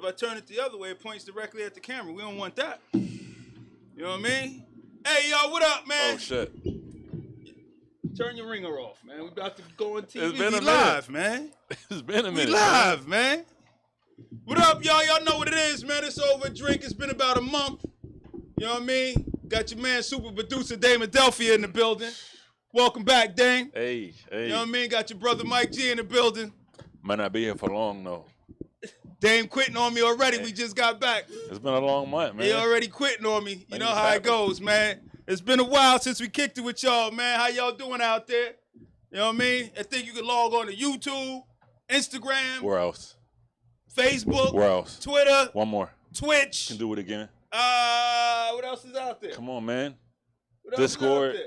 if I turn it the other way, it points directly at the camera. We don't want that. You know what I mean? Hey, yo, what up, man? Oh, shit. Turn your ringer off, man. We about to go on TV. It's been a live, man. It's been a minute. We live, man. What up, y'all? Y'all know what it is, man. It's over a drink. It's been about a month. You know what I mean? Got your man, super producer Dame Adelphia in the building. Welcome back, Dame. Hey. You know what I mean? Got your brother Mike G in the building. Might not be here for long, though. Dame quitting on me already. We just got back. It's been a long month, man. He already quitting on me. You know how it goes, man. It's been a while since we kicked it with y'all, man. How y'all doing out there? You know what I mean? I think you can log on to YouTube, Instagram. Where else? Facebook. Where else? Twitter. One more. Twitch. Can do it again. What else is out there? Come on, man. What else Discord. is out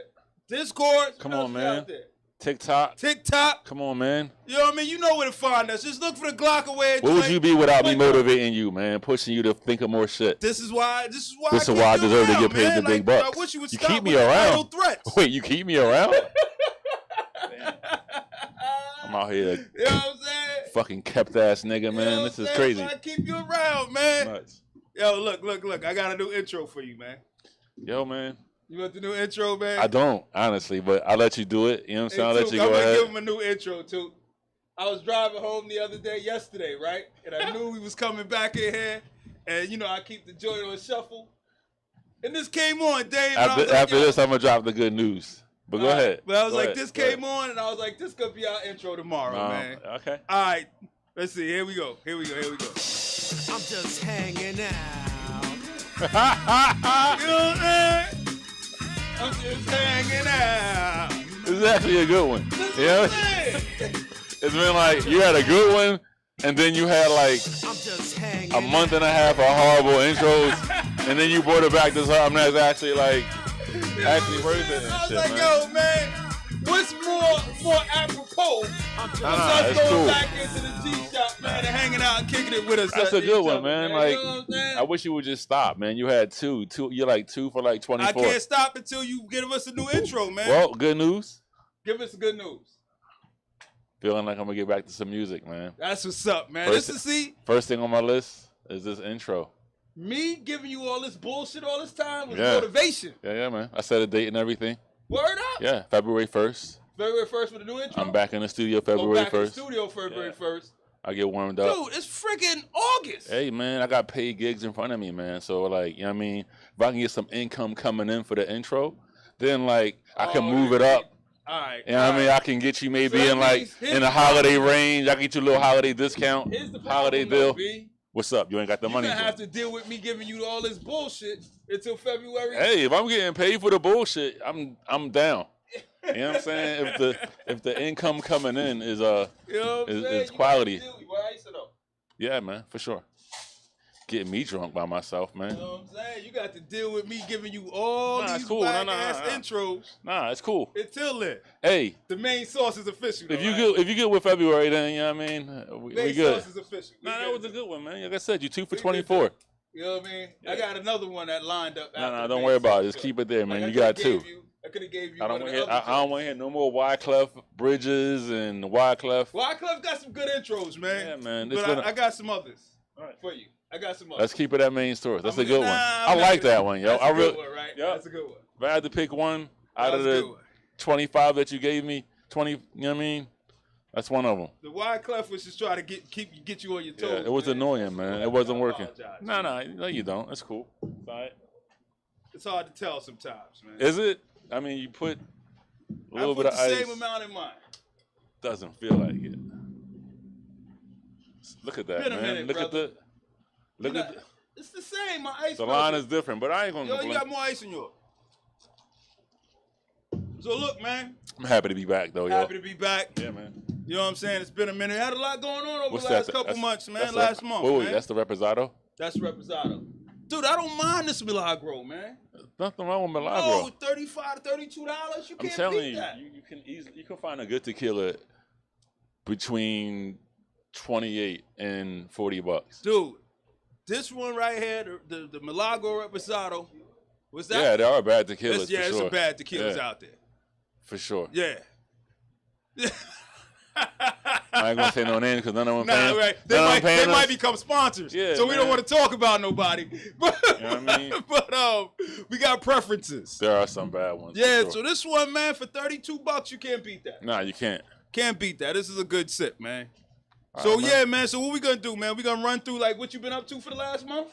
there? Discord. Come what on, else man. Is out there? TikTok. Come on, man. You know what I mean? You know where to find us. Just look for the Glock away. What would you be without me motivating you, man? Pushing you to think of more shit. This is why I deserve to get paid the big bucks. I wish you would You stop keep me with around. idle threats. Wait, you keep me around? I'm out here. You know what I'm saying? Fucking kept ass nigga, man. You know This is what I'm crazy. saying? So I keep you around, man. Nuts. Yo, look. I got a new intro for you, man. Yo, man. You want the new intro, man? I don't, honestly, but I'll let you do it. You know what I'm saying? I'll let you go I'm ahead. gonna give him a new intro, too. I was driving home yesterday, right? And I knew we was coming back in here. And, you know, I keep the joint on shuffle. And this came on, Dave. After this, I'm going to drop the good news. But go ahead. But I was Go like, ahead. this came on, and I was like, this could be our intro tomorrow, man. Okay. All right. Let's see. Here we go. I'm just hanging out. You know what I'm saying? I'm just hanging out. This is actually a good one. You know? It's been like, you had a good one, and then you had like a month and a half of horrible intros, and then you brought it back to something that's actually like, actually worth it and I was shit, like, man. yo, man, what's more apropos than us that's going cool. back into the G-Shop, man, and hanging out and kicking it with us. That's a good one, man. Like, you know what I'm saying? I wish you would just stop, man. You had two. You're like 2 for like 24. I can't stop until you give us a new intro, man. Well, good news. Give us good news. Feeling like I'm gonna get back to some music, man. That's what's up, man. First thing on my list is this intro. Me giving you all this bullshit all this time was motivation. Yeah, man. I set a date and everything. Word up. Yeah, February 1st. February 1st with a new intro. I'm back in the studio February 1st. In the studio February 1st. I get warmed up. Dude, it's freaking August. Hey, man, I got paid gigs in front of me, man. So, like, you know what I mean? If I can get some income coming in for the intro, then, like, I can move it up. All right. You know what I mean? I can get you maybe in, like, in the holiday range. I can get you a little holiday discount, Here's the holiday problem, deal. B. What's up? You ain't got the money. You're going to have to deal with me giving you all this bullshit until February. Hey, if I'm getting paid for the bullshit, I'm down. You know what I'm saying? If the income coming in is you know is quality. Yeah, man, for sure. Getting me drunk by myself, man. You know what I'm saying? You got to deal with me giving you all these cool. whack-ass intros. Nah, it's cool. Until then. Hey. The main source is official. If you get with February, then, you know what I mean? We good. Source is official. Nah, that was a good one, man. Like I said, you 2 for 24. You know what I mean? Yeah. I got another one that lined up. Nah, don't worry about it. Just keep it there, man. You got 2. I could have gave you I don't want to hear no more Wyclef Bridges and Wyclef. Wyclef got some good intros, man. Yeah, man. But I got some others for you. I got some others. Let's keep it at main source. That's a good one. I like that one, yo. That's a good one, right? Yep. That's a good one. If I had to pick one out of the 25 that you gave me, 20, you know what I mean? That's one of them. The Wyclef was just trying to get you on your toes. Yeah, it was annoying, man. It wasn't working. No, you don't. It's cool. It's all right. It's hard to tell sometimes, man. Is it? I mean, you put a little bit of ice. I put the same amount in mine. Doesn't feel like it. Look at that, man. Minute, look brother. at the. It's the same. My ice. The line is different, but I ain't gonna. Yo, you got more ice in yours. So look, man. I'm happy to be back, though, yo. Happy to be back. Yeah, man. You know what I'm saying? It's been a minute. Had a lot going on over the last couple months, man. Last month, wait, man. That's the Reposado? That's Reposado. Dude, I don't mind this Milagro, man. Nothing wrong with Milagro. No, $35 to $32. You I'm can't telling beat you, that. you can find a good tequila between 28 and $40. Dude, this one right here, the Milagro Reposado, was that? Yeah, there are bad tequilas. Yeah, for there's sure. some bad tequilas out there. For sure. Yeah. I ain't gonna say no names because none of them Nah, paying. right. They might become sponsors. Yeah, so we don't want to talk about nobody. But, You know what I mean? but we got preferences. There are some bad ones. Yeah, for so sure. this one, man, for $32, you can't beat that. Nah, you can't. Can't beat that. This is a good sip, man. All So right, yeah, man. So what we gonna do, man? We gonna run through like what you been up to for the last month?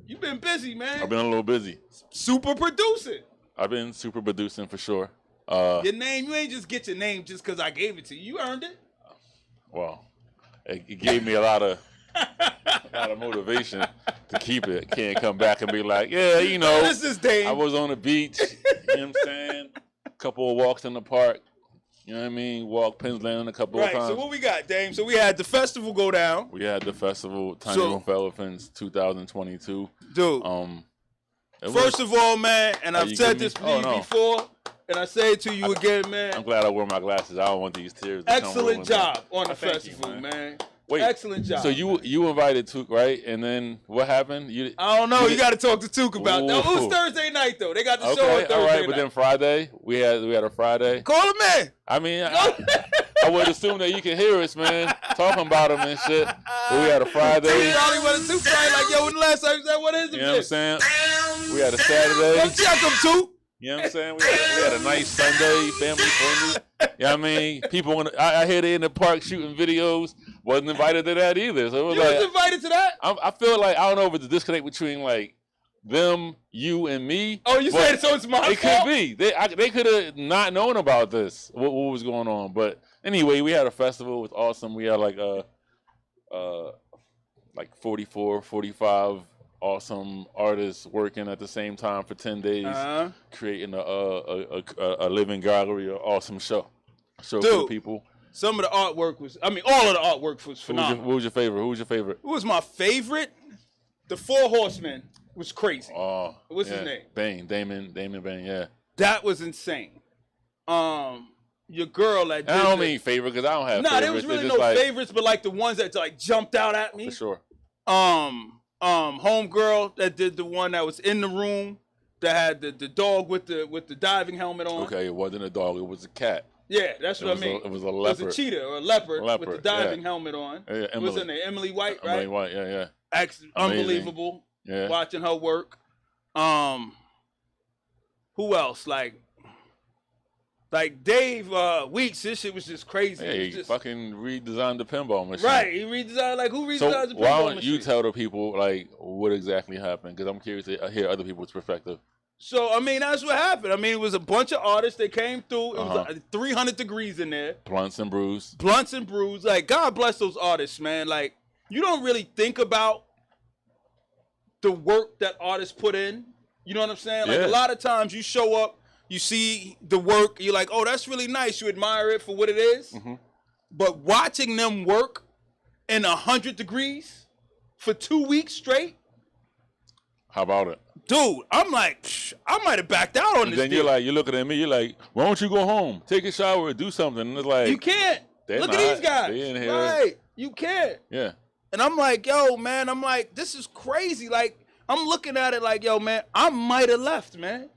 You been busy, man. I've been a little busy. Super producing. I've been super producing for sure. Your name, you ain't just get your name just because I gave it to you. You earned it. Well, it gave me a lot of motivation to keep it. Can't come back and be like, yeah, you know, This is Dame. I was on the beach. You know what I'm saying? A couple of walks in the park. You know what I mean? Walk Penzland a couple of Right. times. So what we got, Dame? So we had the festival go down, We had the festival, Tiny So- Room for Elephants 2022. dude. It First was- of all, man, and Are I've you said kidding me? this to Oh, you no. before, and I say it to you again, I'm man. glad I wore my glasses. I don't want these tears to come Excellent rolling down. job on the Thank you, festival, man. Wait, Excellent job. So you invited Took, right? And then what happened? You I don't know. you You did- got to talk to Took about that. It was Ooh. Thursday night though. They got the show on Okay, Thursday all right, night. but then Friday we had a Friday. Call him in. I mean, I would assume that you can hear us, man, talking about him and shit. But we had a Friday. He probably went to Took probably like, yo, when the last time you said what is it? You know what I'm saying? We had a Saturday. Come check him, Took. You know what I'm saying? We had a nice Sunday, family friendly. You know what I mean? People, I hear they in the park shooting videos. Wasn't invited to that either. So it was You like, was invited to that? I feel like, I don't know if it's a disconnect between like them, you, and me. Oh, you but said so it's my it fault? could be. They could have not known about this, what was going on. But anyway, we had a festival. It was awesome. We had like 44, 45 awesome artists working at the same time for 10 days, Uh-huh. creating a living gallery, an awesome show for the Dude. people. Some of the artwork was, I mean, all of the artwork was phenomenal. What was your favorite? Who was your favorite? Who was my favorite? The Four Horsemen was crazy. Oh, What's his yeah. name? Bane, Damon Bane. Yeah. That was insane. Your girl that did I don't the- mean favorite because I don't have Nah, favorites. there was really It's no just like, favorites, but like the ones that like jumped out at me. for sure. Homegirl that did the one that was in the room that had the dog with the diving helmet on. Okay, it wasn't a dog. It was a cat. Yeah, that's what I mean. It was a It was leopard. a cheetah or a leopard, with the Leopard, diving yeah. helmet on. Yeah, What was her Emily. name? Emily White, right? Emily White. Yeah. Amazing. Unbelievable. Yeah. Watching her work. Who else? Like Dave Weeks, this shit was just crazy. Hey, It he was just, fucking redesigned the pinball machine. right. He redesigned, like, who So redesigned the why pinball don't you machine? tell the people like what exactly happened? Because I'm curious to hear other people's perspective. So, I mean, that's what happened. I mean, it was a bunch of artists that came through. It was Uh-huh. 300 degrees in there. Blunts and brews. Blunts and brews. Like, God bless those artists, man. Like, you don't really think about the work that artists put in. You know what I'm saying? Like, Yeah. a lot of times you show up, you see the work, you're like, oh, that's really nice. You admire it for what it is. Mhm. But watching them work in 100 degrees for 2 weeks straight, How about it? dude, I'm like, psh, I might have backed out on And this then deal. you're looking at me. You're like, why don't you go home, take a shower, do something? And it's like, You can't. They're Look not. at these guys. They in here. Right. You can't. yeah, And I'm like, yo, man, I'm like, this is crazy. Like, I'm looking at it like, yo, man, I might have left, man.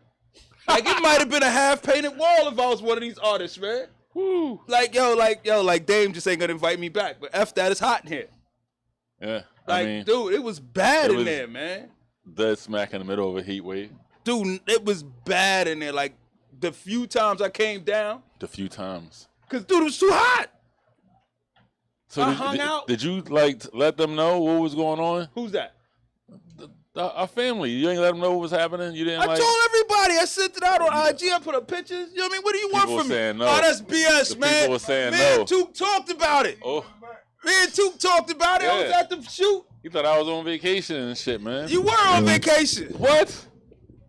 Like, it might have been a half-painted wall if I was one of these artists, man. woo, Like, like Dame just ain't gonna invite me back. But F that, it's hot in here. yeah. Like, I mean, dude, it was bad it in was- there, man. dead smack in the middle of a heat wave. Dude, it was bad in there. Like, the few times I came down, The few times. because, dude, it was too hot. So I hung out. Did you like let them know what was going on? Who's that? Our family. You ain't let them know what was happening. You didn't I like. told everybody. I sent it out on IG. I put up pictures. You know what I mean? What do you want People from me? saying no. Oh, that's BS, The man. people were saying man, no. Took talked about it. Oh, Me and Took talked about it. I was Yeah. at the shoot. you thought I was on vacation and shit, man. You were on vacation. What?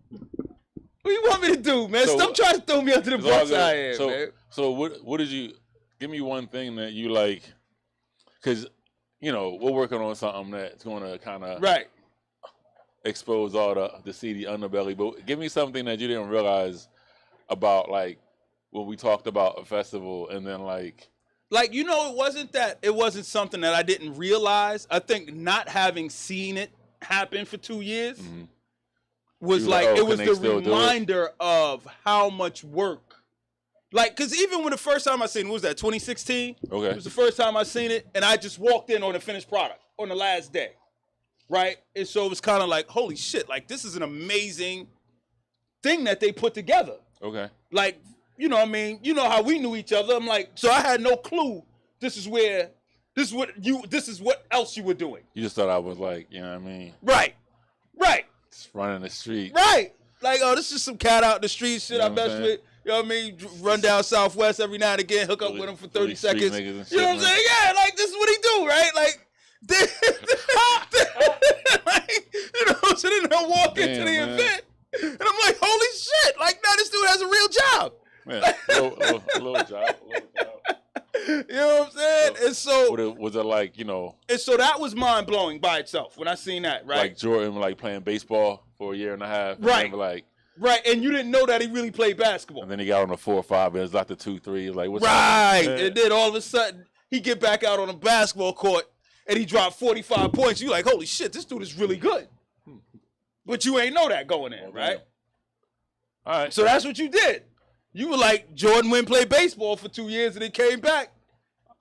What do you want me to do, man? So- Stop trying to throw me under the It's all bus good. out here, so, man. so what did you give me one thing that you like? Because you know we're working on something that's going to kind of Right. expose all the seedy underbelly. But give me something that you didn't realize about, like when we talked about a festival, and then like Like, you know, it wasn't something that I didn't realize. I think not having seen it happen for 2 years was You were like, like, oh, it was can they the still do it? reminder of how much work. Like, cause even when the first time I seen it, what was that, 2016? Okay. It was the first time I seen it, and I just walked in on the finished product on the last day, right? And so it was kind of like, holy shit, like this is an amazing thing that they put together. Okay. Like, you know what I mean? You know how we knew each other. I'm like, so I had no clue this is what else you were doing. You just thought I was like, you know what I mean? Right. Just running the street. Right. Like, oh, this is some cat out in the street shit I You know what I'm mess saying? with. You know what I mean? Run down Southwest every now and again, hook up with him for 30 Really street seconds. niggas and You know shit, what I'm man. saying? Yeah, like, this is what he do, right? Like, like, you know, so then they'll walk into Damn, the man. event, and I'm like, holy shit. Like, now this dude has a real job. Yeah, a little job. You know what I'm saying? And so, Was it like, you know, and so that was mind blowing by itself when I seen that, right? like Jordan like playing baseball for a year and a half? And Right. then, like, Right, and you didn't know that he really played basketball. and then he got on the 4 or 5, and it's like the 2, 3. Like, what's Right, happening? and then all of a sudden he get back out on the basketball court and he dropped 45 points. You like, holy shit, this dude is really good. But you ain't know that going in, right? All right. So that's what you did. You were like, Jordan went play baseball for 2 years and then came back.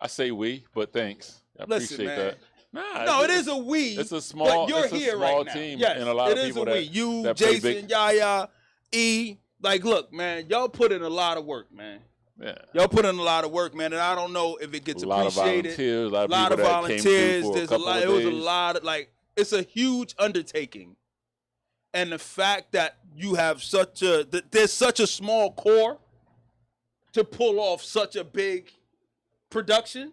I say we, but thanks. I Listen, appreciate man. that. Nah, No, it is a we. It's a small, but you're it's a here small right now. team, Yes, and a lot it of is people a we. that You, that play Jason, big. Yaya, E. Like, look, man, y'all put in a lot of work, man. Yeah, Y'all put in a lot of work, man, and I don't know if it gets a lot of appreciated. volunteers, a A lot of people that came through volunteers. for a There's a couple lot. of It was a days. lot of like. It's a huge undertaking, and the fact that you have there's such a small core to pull off such a big production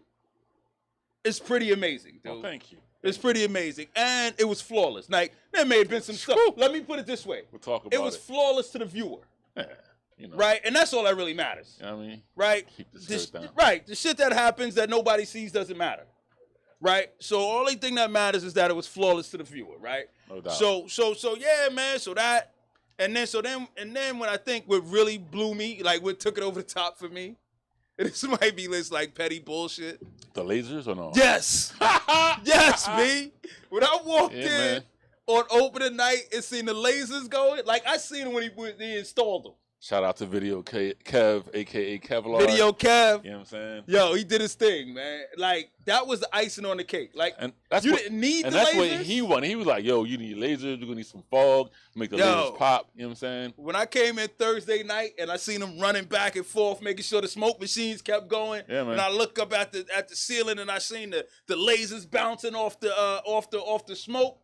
is pretty amazing, dude. Well, thank you. It's pretty amazing, and it was flawless. Like there may have been some stuff. Let me put it this way: We'll talk about it was flawless to the viewer, Yeah, you know, right? And that's all that really matters. You know what I mean? Right? Keep the skirt down. Right. The shit that happens that nobody sees doesn't matter. Right? So only thing that matters is that it was flawless to the viewer, right? No doubt. So yeah, man. So that and then when I think what really blew me, like what took it over the top for me, and this might be this like petty bullshit. The lasers or no? Yes. Yes, B. When I walked Yeah, in man. on opening night and seen the lasers going, like I seen them when he installed them. Shout out to Video Kev, aka Kevlar. Video Kev. You know what I'm saying? Yo, he did his thing, man. Like that was the icing on the cake. Like And that's you what, didn't need and the that's lasers. what he wanted. He was like, "Yo, you need lasers. You're gonna need some fog, make the Yo. lasers pop." You know what I'm saying? When I came in Thursday night and I seen him running back and forth, making sure the smoke machines kept going. Yeah, man. And I look up at the ceiling and I seen the lasers bouncing off the smoke.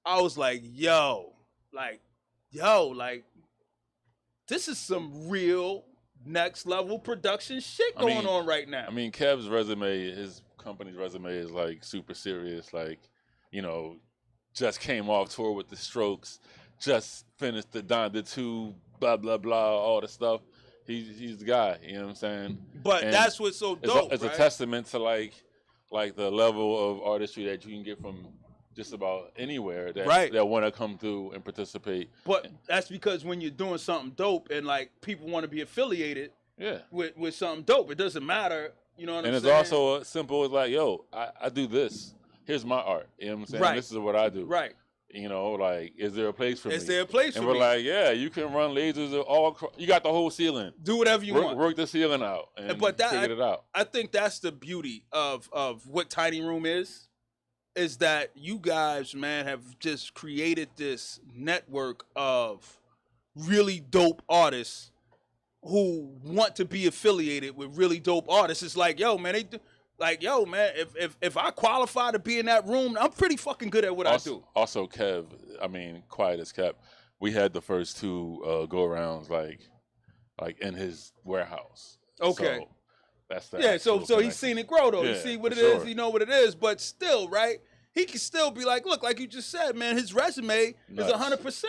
I was like, yo, this is some real next level production shit I going mean- on right now. I mean, Kev's resume, his company's resume is like super serious. Like, you know, just came off tour with the Strokes, just finished the Don the 2, blah blah blah, all the stuff. He's the guy. You know what I'm saying? But And that's what's so dope. It's right? a testament to like the level of artistry that you can get from just about anywhere that Right. that want to come through and participate. But that's because when you're doing something dope and like people want to be affiliated Yeah. with something dope, it doesn't matter. You know what And I'm it's saying? also as simple as like, yo, I do this. Here's my art. You know what I'm saying? Right. This is what I do. right. You know, like, is there a place for me? Is there a place And for we're me? like, yeah, you can run lasers all across. You got the whole ceiling. Do whatever you want. Work the ceiling out and But that- figure it out. I think that's the beauty of what Tiny Room is that you guys, man, have just created this network of really dope artists who want to be affiliated with really dope artists. It's like, yo, man, if I qualify to be in that room, I'm pretty fucking good at what I do. Also, Kev, I mean, quiet as kept. We had the first 2 go-arounds, like in his warehouse. Okay. So that's the Yeah, so actual he's connection. seen it grow though. Yeah, You see what it for is, sure. you know what it is, but still, right? He can still be like, look, like you just said, man, his resume Nuts. is 100%.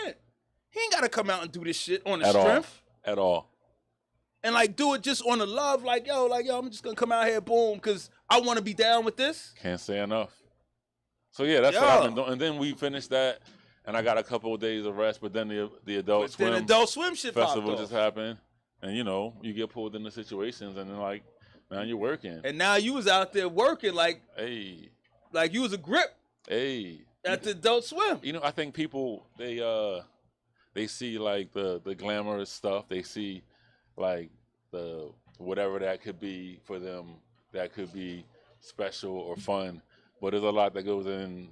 He ain't got to come out and do this shit on the At all. strength. At all. And like do it just on the love, like yo, I'm just gonna come out here, boom, because I want to be down with this. Can't say enough. So yeah, that's what Yo. I've been doing. And then we finished that, and I got a couple of days of rest. But then the Adult But Swim then Adult Swim shit popped festival off. just happened, and you know you get pulled into situations, and then like, man, you're working. And now you was out there working like Hey, you was a grip hey. at the Adult Swim. You know, I think people they see like the glamorous stuff. They see like the whatever that could be for them, that could be special or fun. But there's a lot that goes into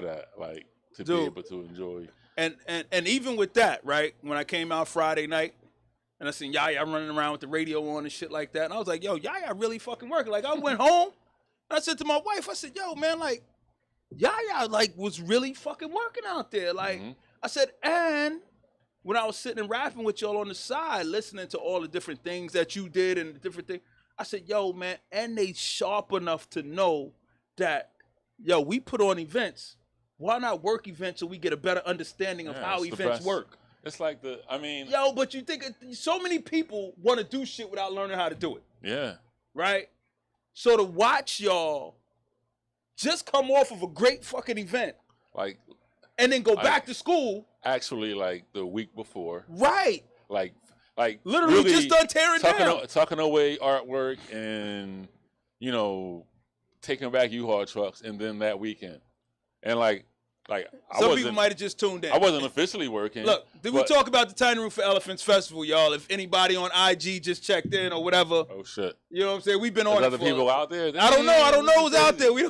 that, like to be Dude. able to enjoy. And even with that, right? When I came out Friday night and I seen Yaya running around with the radio on and shit like that, and I was like, yo, Yaya really fucking working. Like I went home and I said to my wife, I said, yo, man, like Yaya like was really fucking working out there. Like I said, and when I was sitting and rapping with y'all on the side, listening to all the different things that you did and the different things, I said, yo, man, and they sharp enough to know that, yo, we put on events. Why not work events so we get a better understanding of how it's the events best. work? It's like Yo, but you think so many people want to do shit without learning how to do it, yeah. right? So to watch y'all just come off of a great fucking event Like and then go back to school, actually, like the week before, right? like Literally really just done tearing down. tucking away artwork and taking back U-Haul trucks, and then that weekend, and like Some people might have just tuned in. I wasn't officially working. Look, did we talk about the Tiny Room for Elephants Festival, y'all? If anybody on IG just checked in or whatever, Oh shit! you know what I'm saying? We've been There's on it other for. people out there. I don't know who's out there. We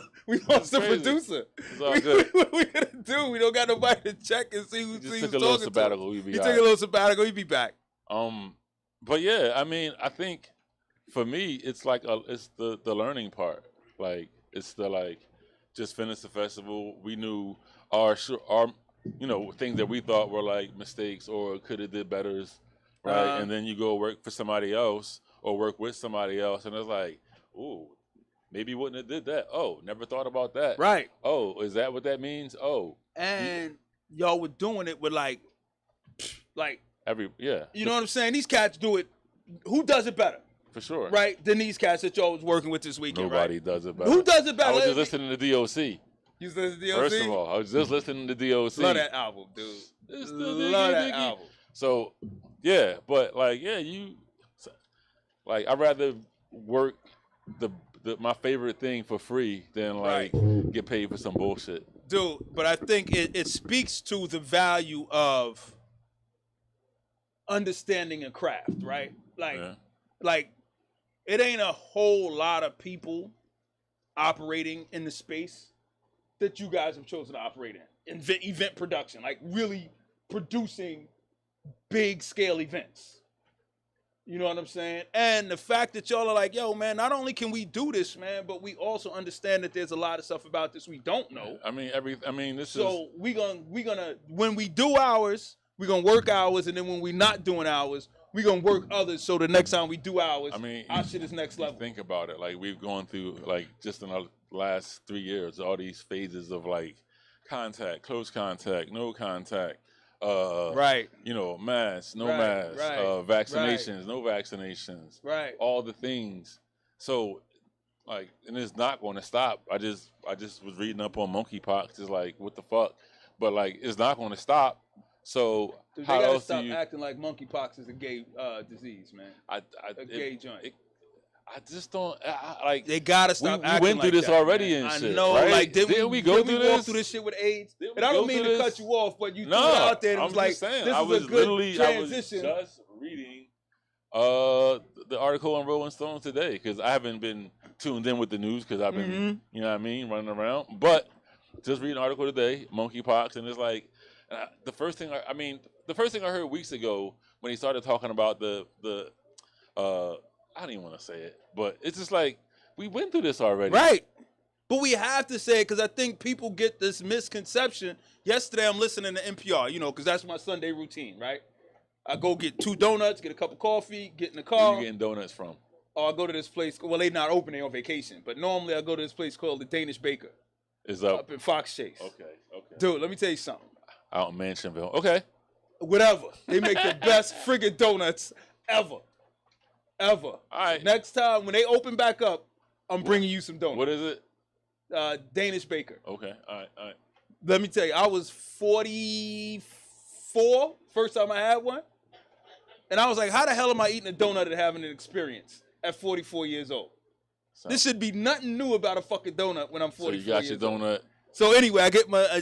lost the crazy. producer. It's all good. What we gonna do? We don't got nobody to check and see who's Just who's took a talking little to. sabbatical. We be He all took a right. little sabbatical. He be back. But yeah, I mean, I think for me, it's like it's the learning part. Like it's the just finish the festival. We knew our things that we thought were like mistakes or could have did betters, right? And then you go work for somebody else or work with somebody else, and it's like, ooh, maybe wouldn't have did that. Oh, never thought about that. Right. Oh, is that what that means? Oh, And y'all were doing it with like, yeah, you know what I'm saying? These cats do it. Who does it better, for sure. right? Than these cats that y'all was working with this weekend, Nobody right? does it better. Who does it better? I was just listening to DOC. You listen to DOC? First of all, I was just listening to DOC. Love that album, dude. It's the Love that Diggy. album. So, yeah, but I'd rather work my favorite thing for free than get paid for some bullshit. Dude, but I think it speaks to the value of understanding a craft, right? Like it ain't a whole lot of people operating in the space that you guys have chosen to operate in event production, like really producing big scale events. You know what I'm saying? And the fact that y'all are like, yo, man, not only can we do this, man, but we also understand that there's a lot of stuff about this we don't know. So we gonna when we do ours, we're gonna work ours, and then when we're not doing ours, we're gonna work others so the next time we do ours, our shit is next level. Think about it. Like we've gone through just in the last 3 years, all these phases of contact, close contact, no contact. Right. Masks, no Right, masks, right, vaccinations, no vaccinations, Right. all the things. So, and it's not going to stop. I just was reading up on monkeypox. It's like, what the fuck? But it's not going to stop. So Dude, how they gotta else stop do you? acting like monkeypox is a gay disease, man. A gay joint. I just don't They gotta stop acting went through like this that, already man. and I shit. know, right? didn't we go through walk this? through this shit with AIDS? Didn't And I we don't go mean through to this? cut you off, but you threw No, it out there and it I'm was like, just saying. this I is was a good literally transition. I was just reading the article on Rolling Stone today because I haven't been tuned in with the news because I've been, you know what I mean, running around. But just reading an article today, monkeypox, and it's like the first thing I heard weeks ago when he started talking about the I don't even want to say it, but it's just like we went through this already, Right. But we have to say it because I think people get this misconception. Yesterday, I'm listening to NPR, because that's my Sunday routine, right? I go get 2 donuts, get a cup of coffee, get in the Where car. you getting donuts from? Or I go to this place. Well, they're not open, they're on vacation. But normally I go to this place called the Danish Baker Is up. up in Fox Chase. Okay. Dude, let me tell you something. Out in Mansionville. Okay. Whatever. They make the best friggin' donuts ever. Ever. All right. Next time, when they open back up, I'm bringing you some donuts. What is it? Danish Baker. Okay. All right. Let me tell you, I was 44 first time I had one. And I was like, how the hell am I eating a donut and having an experience at 44 years old? So, This should be nothing new about a fucking donut when I'm 44 so you got your years old. donut. So anyway,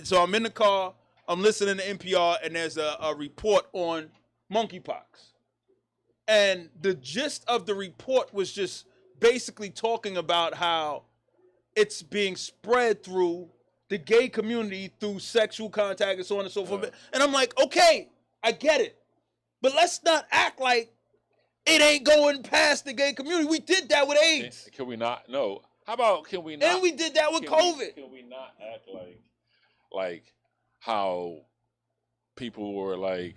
so I'm in the car, I'm listening to NPR, and there's a report on monkeypox. And the gist of the report was just basically talking about how it's being spread through the gay community through sexual contact and so on and so forth. And I'm like, okay, I get it. But let's not act like it ain't going past the gay community. We did that with AIDS. Can we not? No. How about can we not? And we did that with COVID. Can we not act like how people were like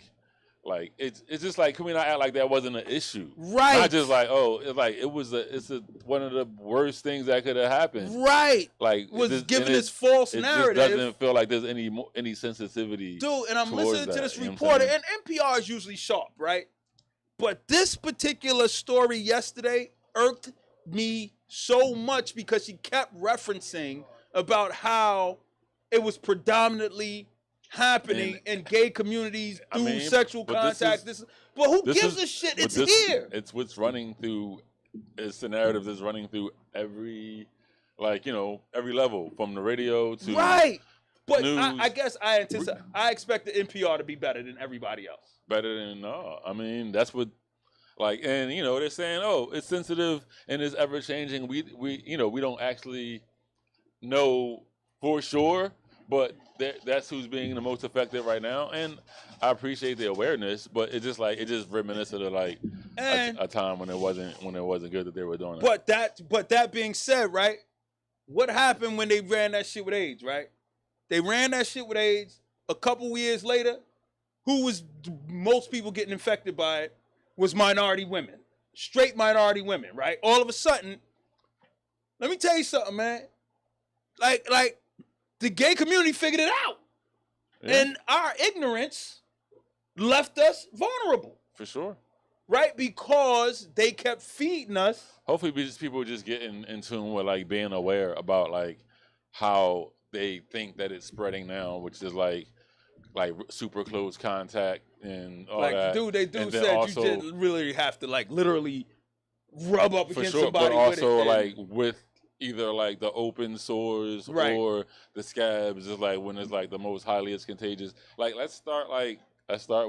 it's just like, can we not act like that wasn't an issue? Right. Not just like, oh, it's one of the worst things that could have happened. Right. Like was giving this false narrative. It just doesn't feel like there's any sensitivity. Dude, and I'm listening to this you know reporter, and NPR is usually sharp, right? But this particular story yesterday irked me so much because she kept referencing about how it was predominantly happening in gay communities through sexual contact. But who gives a shit? It's here. It's what's running through. It's the narrative that's running through every, every level, from the radio to right. But news. I guess I expect the NPR to be better than everybody else. Better than no. I mean, that's what. And they're saying, oh, it's sensitive and it's ever changing. We don't actually know for sure, but that's who's being the most effective right now. And I appreciate the awareness, but it's just reminiscent of a time when it wasn't good that they were doing that. But that being said, right? What happened when they ran that shit with AIDS, right? They ran that shit with AIDS. A couple years later, who was most people getting infected by it was minority women, straight minority women, right? All of a sudden, let me tell you something, man. Like the gay community figured it out, and our ignorance left us vulnerable. For sure. Right? Because they kept feeding us. Hopefully, people just get in tune with being aware about how they think that it's spreading now, which is like super close contact and all that. Dude, they said also, you didn't really have to literally rub up against somebody. But also with it with either the open sores or the scabs is when it's the most highly contagious. Let's start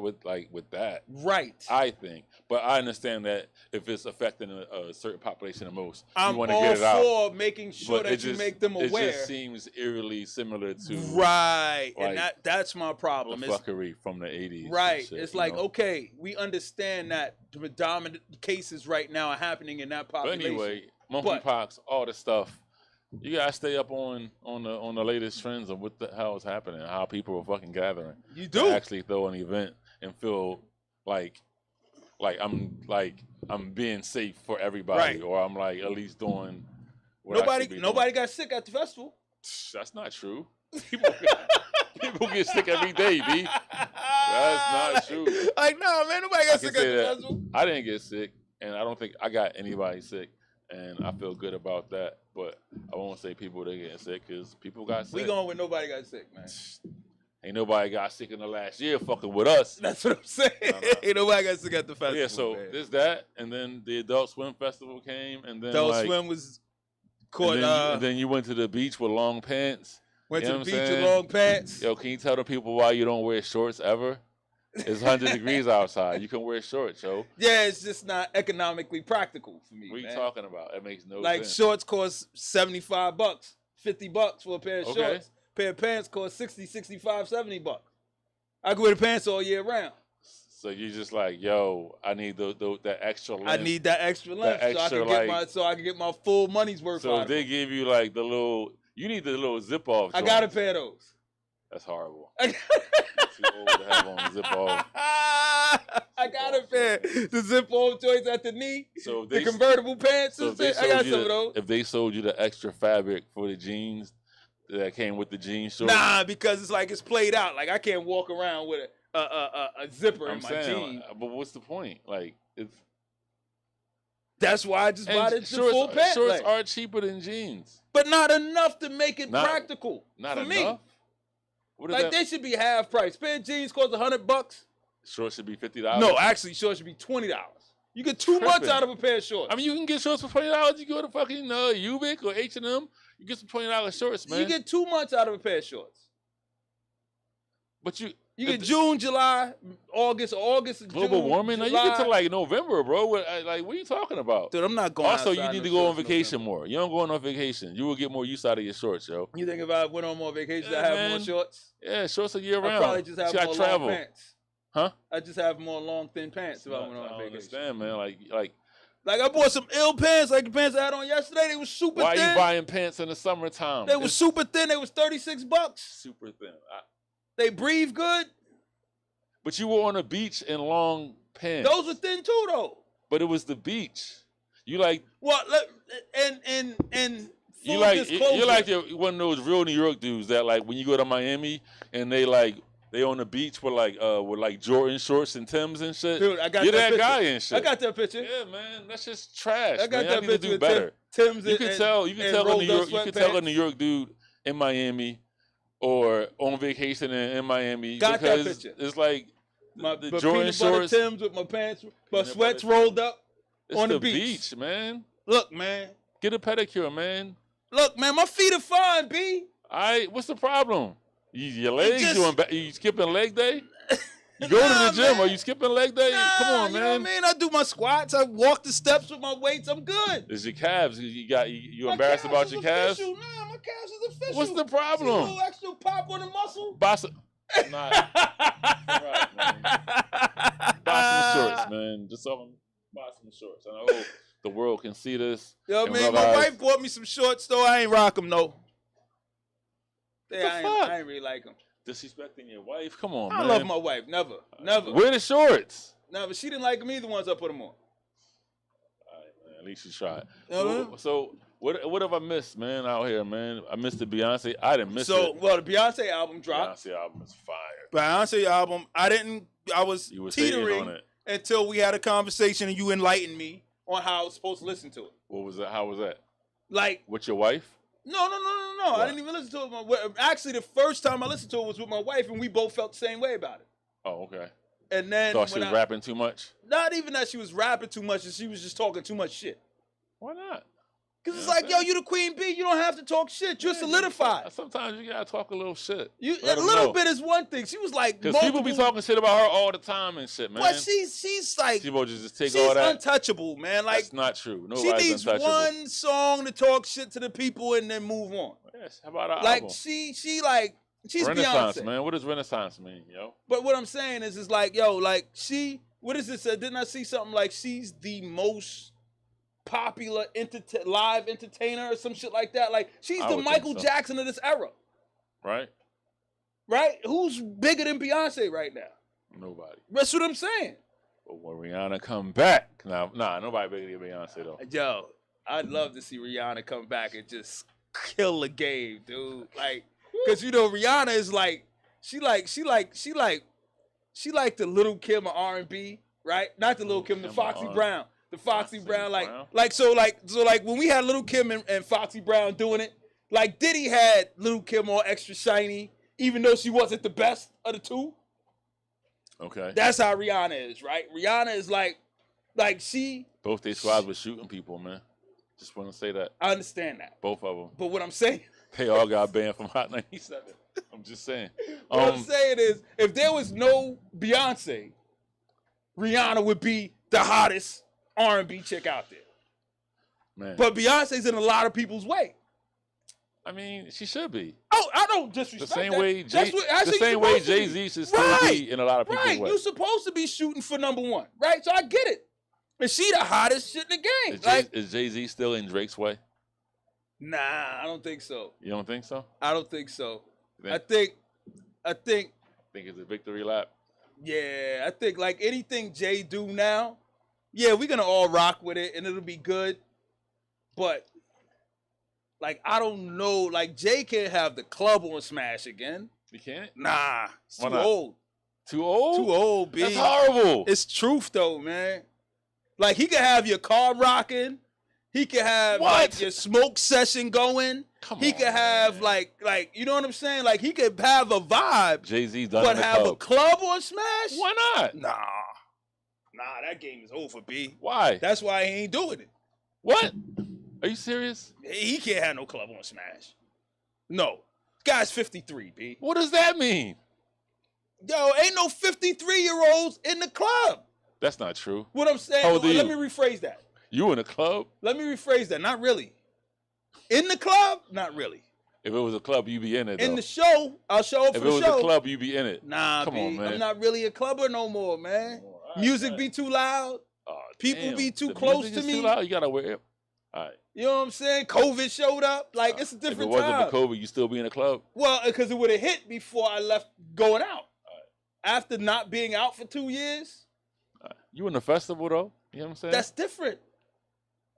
with that. Right. I think. But I understand that if it's affecting a certain population the most, I'm you want to get it out. I'm all for making sure that you make them aware. It just seems eerily similar to right. And that's my problem. The fuckery from the 80s. Right. Shit, it's okay, we understand that the dominant cases right now are happening in that population. But anyway, monkeypox, all the stuff. You gotta stay up on the latest trends of what the hell is happening, how people are fucking gathering. You do to actually throw an event and feel like I'm being safe for everybody, or I'm at least doing. Nobody got sick at the festival. That's not true. People get sick every day, B. That's not true. No, man, nobody got sick at the festival. I didn't get sick, and I don't think I got anybody sick. And I feel good about that, but I won't say people that getting sick because people got sick. We going with nobody got sick, man. Ain't nobody got sick in the last year fucking with us. That's what I'm saying. Ain't nobody got sick at the festival. Yeah, so there's that, and then the Adult Swim Festival came, and then Adult Swim was caught. And then you went to the beach with long pants. Went to the beach with long pants. Yo, can you tell the people why you don't wear shorts ever? It's 100 degrees outside. You can wear shorts, yo. Yeah, it's just not economically practical for me. What are you talking about? It makes no sense. Shorts cost $75, $50 for a pair of shorts. A pair of pants cost $60, $65, $70. I can wear the pants all year round. So you just yo, I need that extra length. I need that extra length so I can get my full money's worth. So they give you the little. You need the little zip off. I got a pair of those. That's horrible. Too old to have on zip off. I got a pair. The zip off joints at the knee. So the convertible pants. I got some of those. If they sold you the extra fabric for the jeans that came with the jean shorts. Nah, because it's played out. I can't walk around with a zipper in my jeans. But what's the point? It's. That's why I just bought it full pant. Shorts are cheaper than jeans, but not enough to make it practical. Not for enough. Me. They should be half price. Pair of jeans cost $100. Shorts should be $50. No, actually, shorts should be $20. You get 2 months out of a pair of shorts. I mean, you can get shorts for $20. You go to fucking Ubik or H&M. You get some $20 shorts, man. You get 2 months out of a pair of shorts. But you You get June, July, August, global June, warming. Now July. you get to like November, bro. What are you talking about? Dude, I'm not going. Also, you outside need no to go on shorts in vacation November. more. You don't go on vacation. You will get more use out of your shorts, yo. You think if I went on more vacations, Yeah, I have man. more shorts? Yeah, shorts are year round. I probably just have See, I more travel. long pants. Huh? I just have more long, thin pants if I went I on don't vacation. understand, man. Like I bought some ill pants, like the pants I had on yesterday. They was super why thin. are you buying pants in the summertime? They was super thin. They was $36. super thin. They breathe good. But you were on a beach in long pants. Those were thin too, though. But it was the beach. You like Well, and full you like disclosure, you're like one of those real New York dudes that like when you go to Miami and they on the beach with Jordan shorts and Timbs and shit. dude. I got You're that that picture. guy and shit. I got that picture. Yeah, man, that's just trash. I got man. that I need to picture do with better. Tim's You can tell a New York. You can tell a New York dude in Miami or on vacation in Miami Got that because picture. it's like My the peanut Jordan butter shorts. Timbs with my pants, my Peanut sweats butter rolled up It's on the the beach. man. Look, man. Get a pedicure, man. Look, man. My feet are fine, B. What's the problem? Your legs? just- You skipping leg day? You go to the gym? man. Are you skipping leg day? Come on, You man. know what I mean? I do my squats. I walk the steps with my weights. I'm good. It's your calves. You My embarrassed calves about is your calves? official. Nah, my calves is official. What's the See a problem? little extra pop on the muscle. Buy some, nah, right, man. Buy some shorts, man. Just tell them buy some shorts. And I hope the world can see this. Yo, and man, my realize- wife bought me some shorts, though. I ain't rock them, though. Yeah, fuck? I ain't really like them. Disrespecting your wife? Come on, I man. love my wife. Never. Wear the shorts. Never. She didn't like them either once I put them on. All right, man. At least you tried. Uh-huh. So what have I missed, man, out here, man? I missed the Beyonce. I didn't miss So, it. well, the Beyonce album dropped. Beyonce album is fire. Beyonce album, I was You were hating teetering on it. until we had a conversation and you enlightened me on how I was supposed to listen to it. What was that? How was that? Like, With your wife? no. What? I didn't even listen to it. Actually, the first time I listened to it was with my wife, and we both felt the same way about it. Oh, okay. And then Thought she when was rapping too much? not even that she was rapping too much, she was just talking too much shit. Why not? Because it's Yeah, like, man. yo, you the queen bee. You don't have to talk shit. You're solidified. Sometimes you gotta talk a little shit. A Let 'em little know. bit is one thing. She was like, Because people be talking shit about her all the time and shit, man. but she's like, People just take she's all that. untouchable, man. Like, That's not true. she Nobody's needs untouchable. one song to talk shit to the people and then move on. Yes. How about our Like album? she's Renaissance, Beyonce. man. What does Renaissance mean, yo? But what I'm saying is like, yo, like what is this? Didn't I see something like she's the most popular live entertainer or some shit like that? Like she's I the would Michael think so. Jackson of this era, Right? right? Who's bigger than Beyonce right now? Nobody. That's what I'm saying. But when Rihanna come back, nobody bigger than Beyonce though. Yo, I'd love to see Rihanna come back and just kill the game, dude. Like, cause you know Rihanna is like, she like the Little Kim of R&B, right? Not the Little Kim, the Kim of Foxy R&B. Brown. The Foxy Foxy Brown, Brown? so when we had Little Kim and Foxy Brown doing it, like Diddy had Little Kim all extra shiny, even though she wasn't the best of the two. Okay. That's how Rihanna is, right? Rihanna is like she. Both their squads were shooting people, man. Just want to say that. I understand that, Both of them. but what I'm saying. They all got banned from Hot 97. I'm just saying. What I'm saying is, if there was no Beyonce, Rihanna would be the hottest R&B chick out there. Man. But Beyonce's in a lot of people's way. I mean, she should be. Oh, I don't The disrespect same that. way That's what- that's what you're supposed to be. Jay-Z should still be in a lot of people's Right, way. you're supposed to be shooting for number one, right? So I get it. And she the hottest shit in the game. Is Jay-Z still in Drake's way? Nah, I don't think so. You don't think so? I don't think so. You I think, think it's a victory lap? yeah, I think like anything Jay do now, yeah, we're gonna all rock with it and it'll be good. But like I don't know, like Jay can't have the club on Smash again. You can't? Nah, it's Why too not? old. Too old? Too old, B. That's horrible. It's truth though, man. Like he could have your car rocking. He could have What? like your smoke session going. Come He on, could have man. like you know what I'm saying? Like he could have a vibe, Jay-Z done but in the have a club. club on Smash? Why not? Nah, that game is over, B. Why? That's why he ain't doing it. What? Are you serious? He can't have no club on Smash. No, guy's 53, B. What does that mean? Yo, ain't no 53-year-olds in the club. That's not true. What I'm saying, How old are let you? me rephrase that. You in a club? Let me rephrase that. Not really. In the club? Not really. If it was a club, you be in it. Though. In the show, I'll show up if for it the was show. a club, you be in it. Nah, Come B, on, man. I'm not really a clubber no more, man. All right, Music man. be too loud. Oh, People damn. be too The close music to is me. Too loud. You gotta wear it. All right. You know what I'm saying? COVID showed up. Like, it's a If it different wasn't time. for COVID, you still be in a club. Well, because it would have hit before I left going out. After not being out for 2 years, You in the festival though? You know what I'm saying? that's different.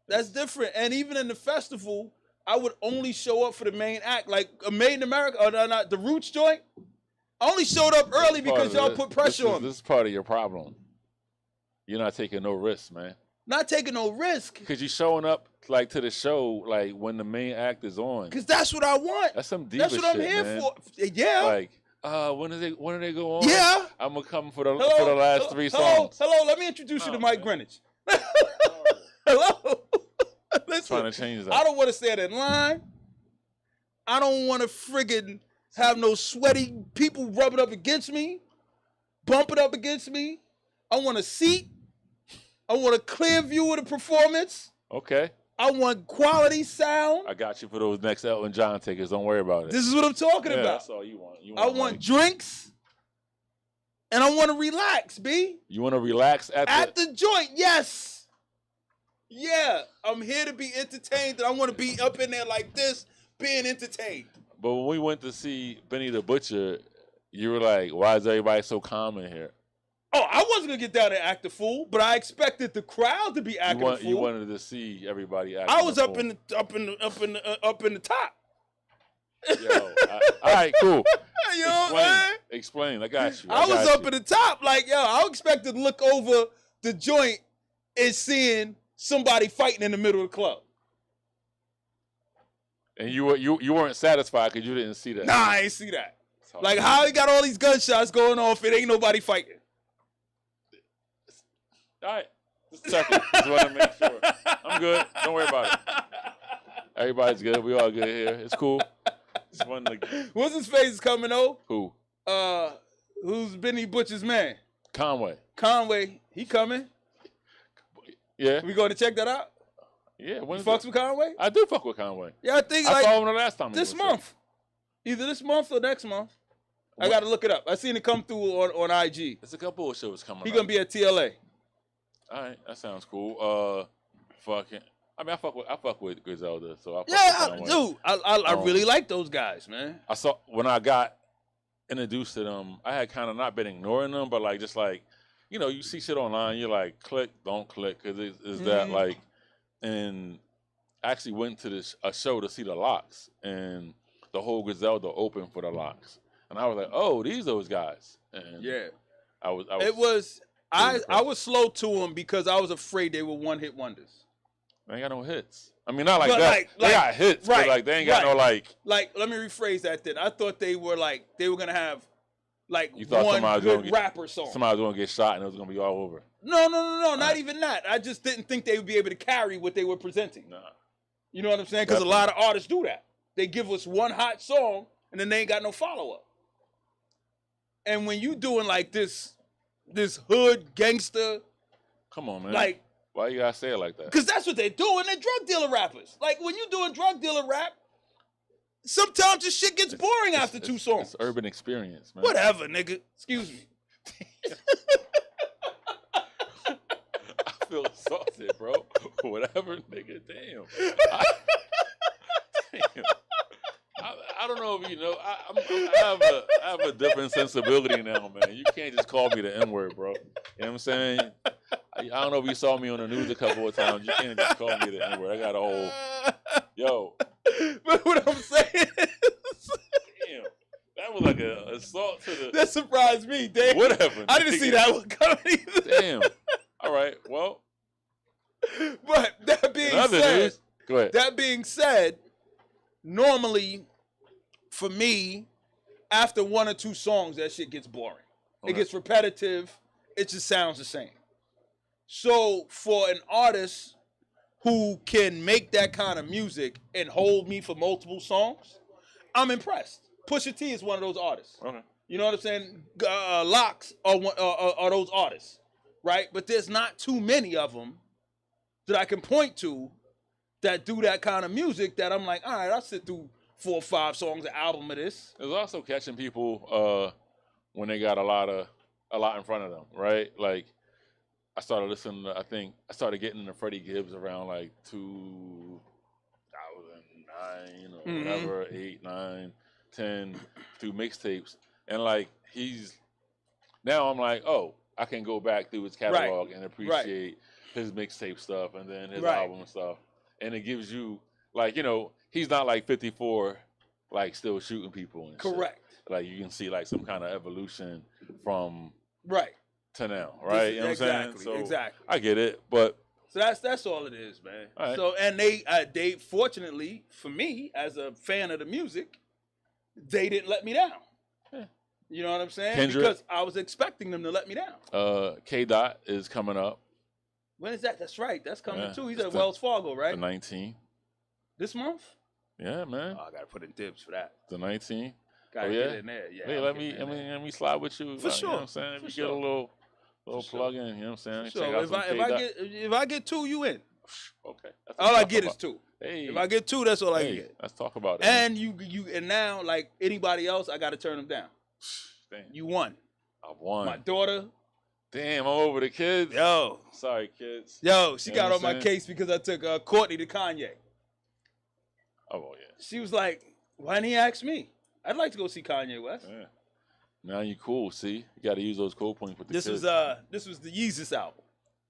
That's different. And even in the festival, I would only show up for the main act. Like a Made in America, or not the Roots joint. I only showed up early because y'all put pressure on me. This is part of your problem. You're not taking no risks, man. Not taking no risk. Because you're showing up like to the show like when the main act is on. Because that's what I want. That's some deep That's shit, what I'm here man. for. Yeah. Like, when do they go on? Yeah. I'm gonna come for the last three songs. Hello, let me introduce you to Mike man. Greenwich. Hello. Listen, Trying to change that. I don't want to stand in line. I don't want to friggin' have no sweaty people rubbing up against me, bumping up against me. I want a seat. I want a clear view of the performance. Okay. I want quality sound. I got you for those next Elton John tickets. Don't worry about it. This is what I'm talking Yeah, about. that's all you want. You I want money. drinks, and I want to relax, B. You want to relax At the joint, yes. Yeah, I'm here to be entertained, and I want to be up in there like this, being entertained. But when we went to see Benny the Butcher, you were like, "Why is everybody so calm in here?" Oh, I wasn't gonna get down there and act a fool, but I expected the crowd to be acting a fool. You wanted to see everybody act. I was up in the top. Yo, all right, cool. You know what I'm saying? Explain. I got you. I was got up in the top, like yo. I expected to look over the joint and seeing somebody fighting in the middle of the club. And you weren't satisfied because you didn't see that. Nah, I ain't see that. Like how he got all these gunshots going off, it ain't nobody fighting. All right, just checking. Just want to make sure. I'm good. Don't worry about it. Everybody's good. We all good here. It's cool. Just wanted to... What's his face is coming though? Who? Who's Benny Butcher's man? Conway. Conway. He coming. Yeah. We going to check that out? Yeah. You fucks with Conway? I do fuck with Conway. Yeah, I think I like saw him the last time. this month. Either this month or next month. I got to look it up. I seen it come through on IG. There's a couple of shows coming. He gonna be at TLA. All right, that sounds cool. Fucking. I mean, I fuck with Griselda, so I fuck Yeah, with dude. I really like those guys, man. I saw when I got introduced to them, I had kind of not been ignoring them, but like just like, you know, you see shit online, you're like, click, don't click, because it's that like, and I actually went to a show to see the Locks, and the whole Griselda opened for the Locks, and I was like, oh, those guys, and Yeah. I was. I was slow to them because I was afraid they were one-hit wonders. They ain't got no hits. I mean, not like But that. They got hits, right, but like they ain't got no like. Like, let me rephrase that. Then I thought they were gonna have like You thought one somebody was good gonna rapper song. Somebody was gonna get shot and it was gonna be all over. No, not even that. I just didn't think they would be able to carry what they were presenting. Nah. You know what I'm saying? Because a lot of artists do that. They give us one hot song and then they ain't got no follow up. And when you doing like this hood gangster, Come on, man. like. Why you gotta say it like that? Because that's what they're doing. They're drug dealer rappers. Like, when you doing drug dealer rap, sometimes this shit gets boring after two songs. It's urban experience, man. Whatever, nigga. Excuse me. I feel assaulted, bro. Whatever, nigga. Damn. Damn. I don't know if you know. I have a different sensibility now, man. You can't just call me the N-word, bro. You know what I'm saying? I don't know if you saw me on the news a couple of times. You can't just call me the N-word. I got a whole, yo. But what I'm saying is, Damn, that was like an assault to the. that surprised me, Dave. Whatever. I didn't see that one coming either. Damn. All right. Well. But that being Another said, news. Go ahead. that being said, normally for me, after one or two songs, that shit gets boring. It gets repetitive. It just sounds the same. So for an artist who can make that kind of music and hold me for multiple songs, I'm impressed. Pusha T is one of those artists. Okay. You know what I'm saying? Locks are those artists, right? But there's not too many of them that I can point to that do that kind of music that I'm like, all right, I'll sit through 4 or 5 songs, an album of this. There's also catching people when they got a lot in front of them, right? Like I started listening to, I started getting into Freddie Gibbs around like 2009 or whatever, 8, 9, 10, through mixtapes. And like now I'm like, oh, I can go back through his catalog and appreciate his mixtape stuff and then his album and stuff. And it gives you like, he's not like 54, like still shooting people and Correct. shit. Like you can see like some kind of evolution from to now, right? You know what I'm saying? So exactly. I get it, but so that's all it is, man. All right. So and they fortunately for me as a fan of the music, they didn't let me down. Yeah. You know what I'm saying? Kendrick. Because I was expecting them to let me down. K Dot is coming up. When is that? That's right. That's coming too. He's it's at Wells Fargo, right? The 19th. This month? Yeah, man. Oh, I gotta put in dibs for that. The 19th. Gotta get in there. Yeah. Hey, let me slide with you. For sure. You know what I'm saying? If you get a little plug in, you know what I'm saying? So Check out some K-Dot. if I get 2, you in. Okay. That's what All I'm I talking get about. is 2. Hey. If I get 2, that's all I get. Let's talk about it. And you and now like anybody else, I gotta turn them down. Damn. You won. I won. My daughter. Damn, I'm over the kids. Yo. Sorry, kids. Yo, she You got know on what my I'm case because I took Courtney to Kanye. Oh, yeah. She was like, why didn't he ask me? I'd like to go see Kanye West. Yeah. Now you cool, see? You got to use those cool points with the This kids. was the Yeezus album.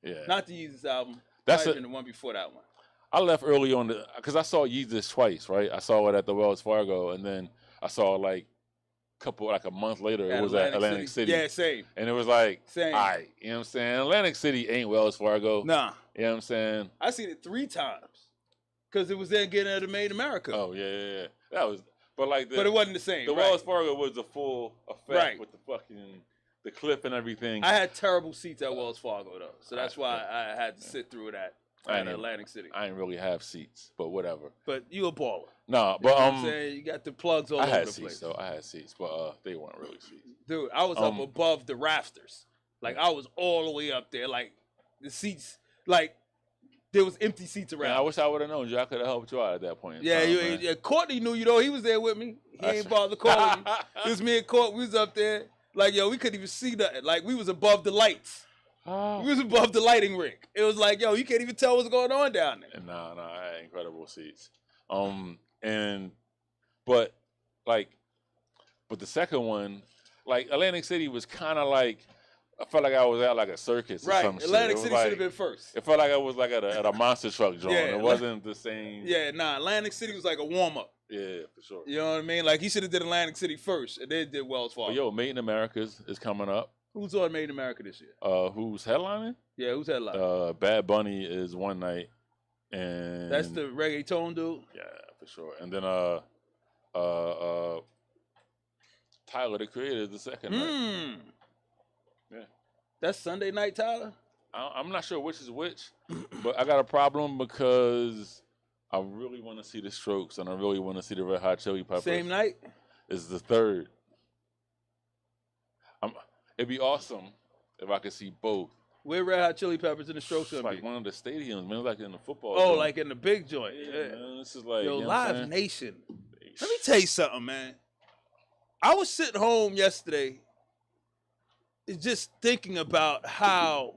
Yeah. Not the Yeezus album. That's Might have been the one before that one. I left early on because I saw Yeezus twice, right? I saw it at the Wells Fargo, and then I saw like a month later, it was at Atlantic City. Yeah, same. And it was like, Same. all right, you know what I'm saying? Atlantic City ain't Wells Fargo. Nah. You know what I'm saying? I seen it 3 times. Because it was then getting out of Made in America. Oh, yeah. That was, but like but it wasn't the same. The right. Wells Fargo was the full effect Right. with the the clip and everything. I had terrible seats at Wells Fargo, though. So that's why I had to sit through that in Atlantic City. I didn't really have seats, but whatever. But you a baller. No, You know but what I'm saying? You got the plugs all over the place. I had seats, but they weren't really seats. Dude, I was up above the rafters. Like, I was all the way up there. Like, the seats, like, there was empty seats around. Man, I wish I would have known you. I could have helped you out at that point. Yeah, Courtney knew you, though. He was there with me. He ain't bothered calling you. It was me and Courtney. We was up there. Like, yo, we couldn't even see nothing. Like, we was above the lights. Oh. We was above the lighting rig. It was like, yo, you can't even tell what's going on down there. Nah, I had incredible seats. But the second one, like Atlantic City was kind of like, I felt like I was at like a circus or some shit. Atlantic City should have been first. It felt like I was like at a monster truck joint. Yeah, it wasn't the same. Yeah, nah, Atlantic City was like a warm-up. Yeah, for sure. You know what I mean? Like, he should have did Atlantic City first, and then did Wells Fargo. But yo, Made in America is coming up. Who's on Made in America this year? Who's headlining? Yeah, who's headlining? Bad Bunny is one night, and That's the reggaeton dude? Yeah, for sure. And then Tyler, the Creator, is the second night. Yeah. That's Sunday night, Tyler? I'm not sure which is which, but I got a problem because I really want to see the Strokes and I really want to see the Red Hot Chili Peppers. Same night? It's the third. It'd be awesome if I could see both. Where Red Hot Chili Peppers and the Strokes It's gonna like be? one of the stadiums, man. It's like in the football. Oh, joint. like in the big joint. Yeah, Yeah. man. This is like Yo, you know what I'm Live saying? Nation. Let me tell you something, man. I was sitting home yesterday just thinking about how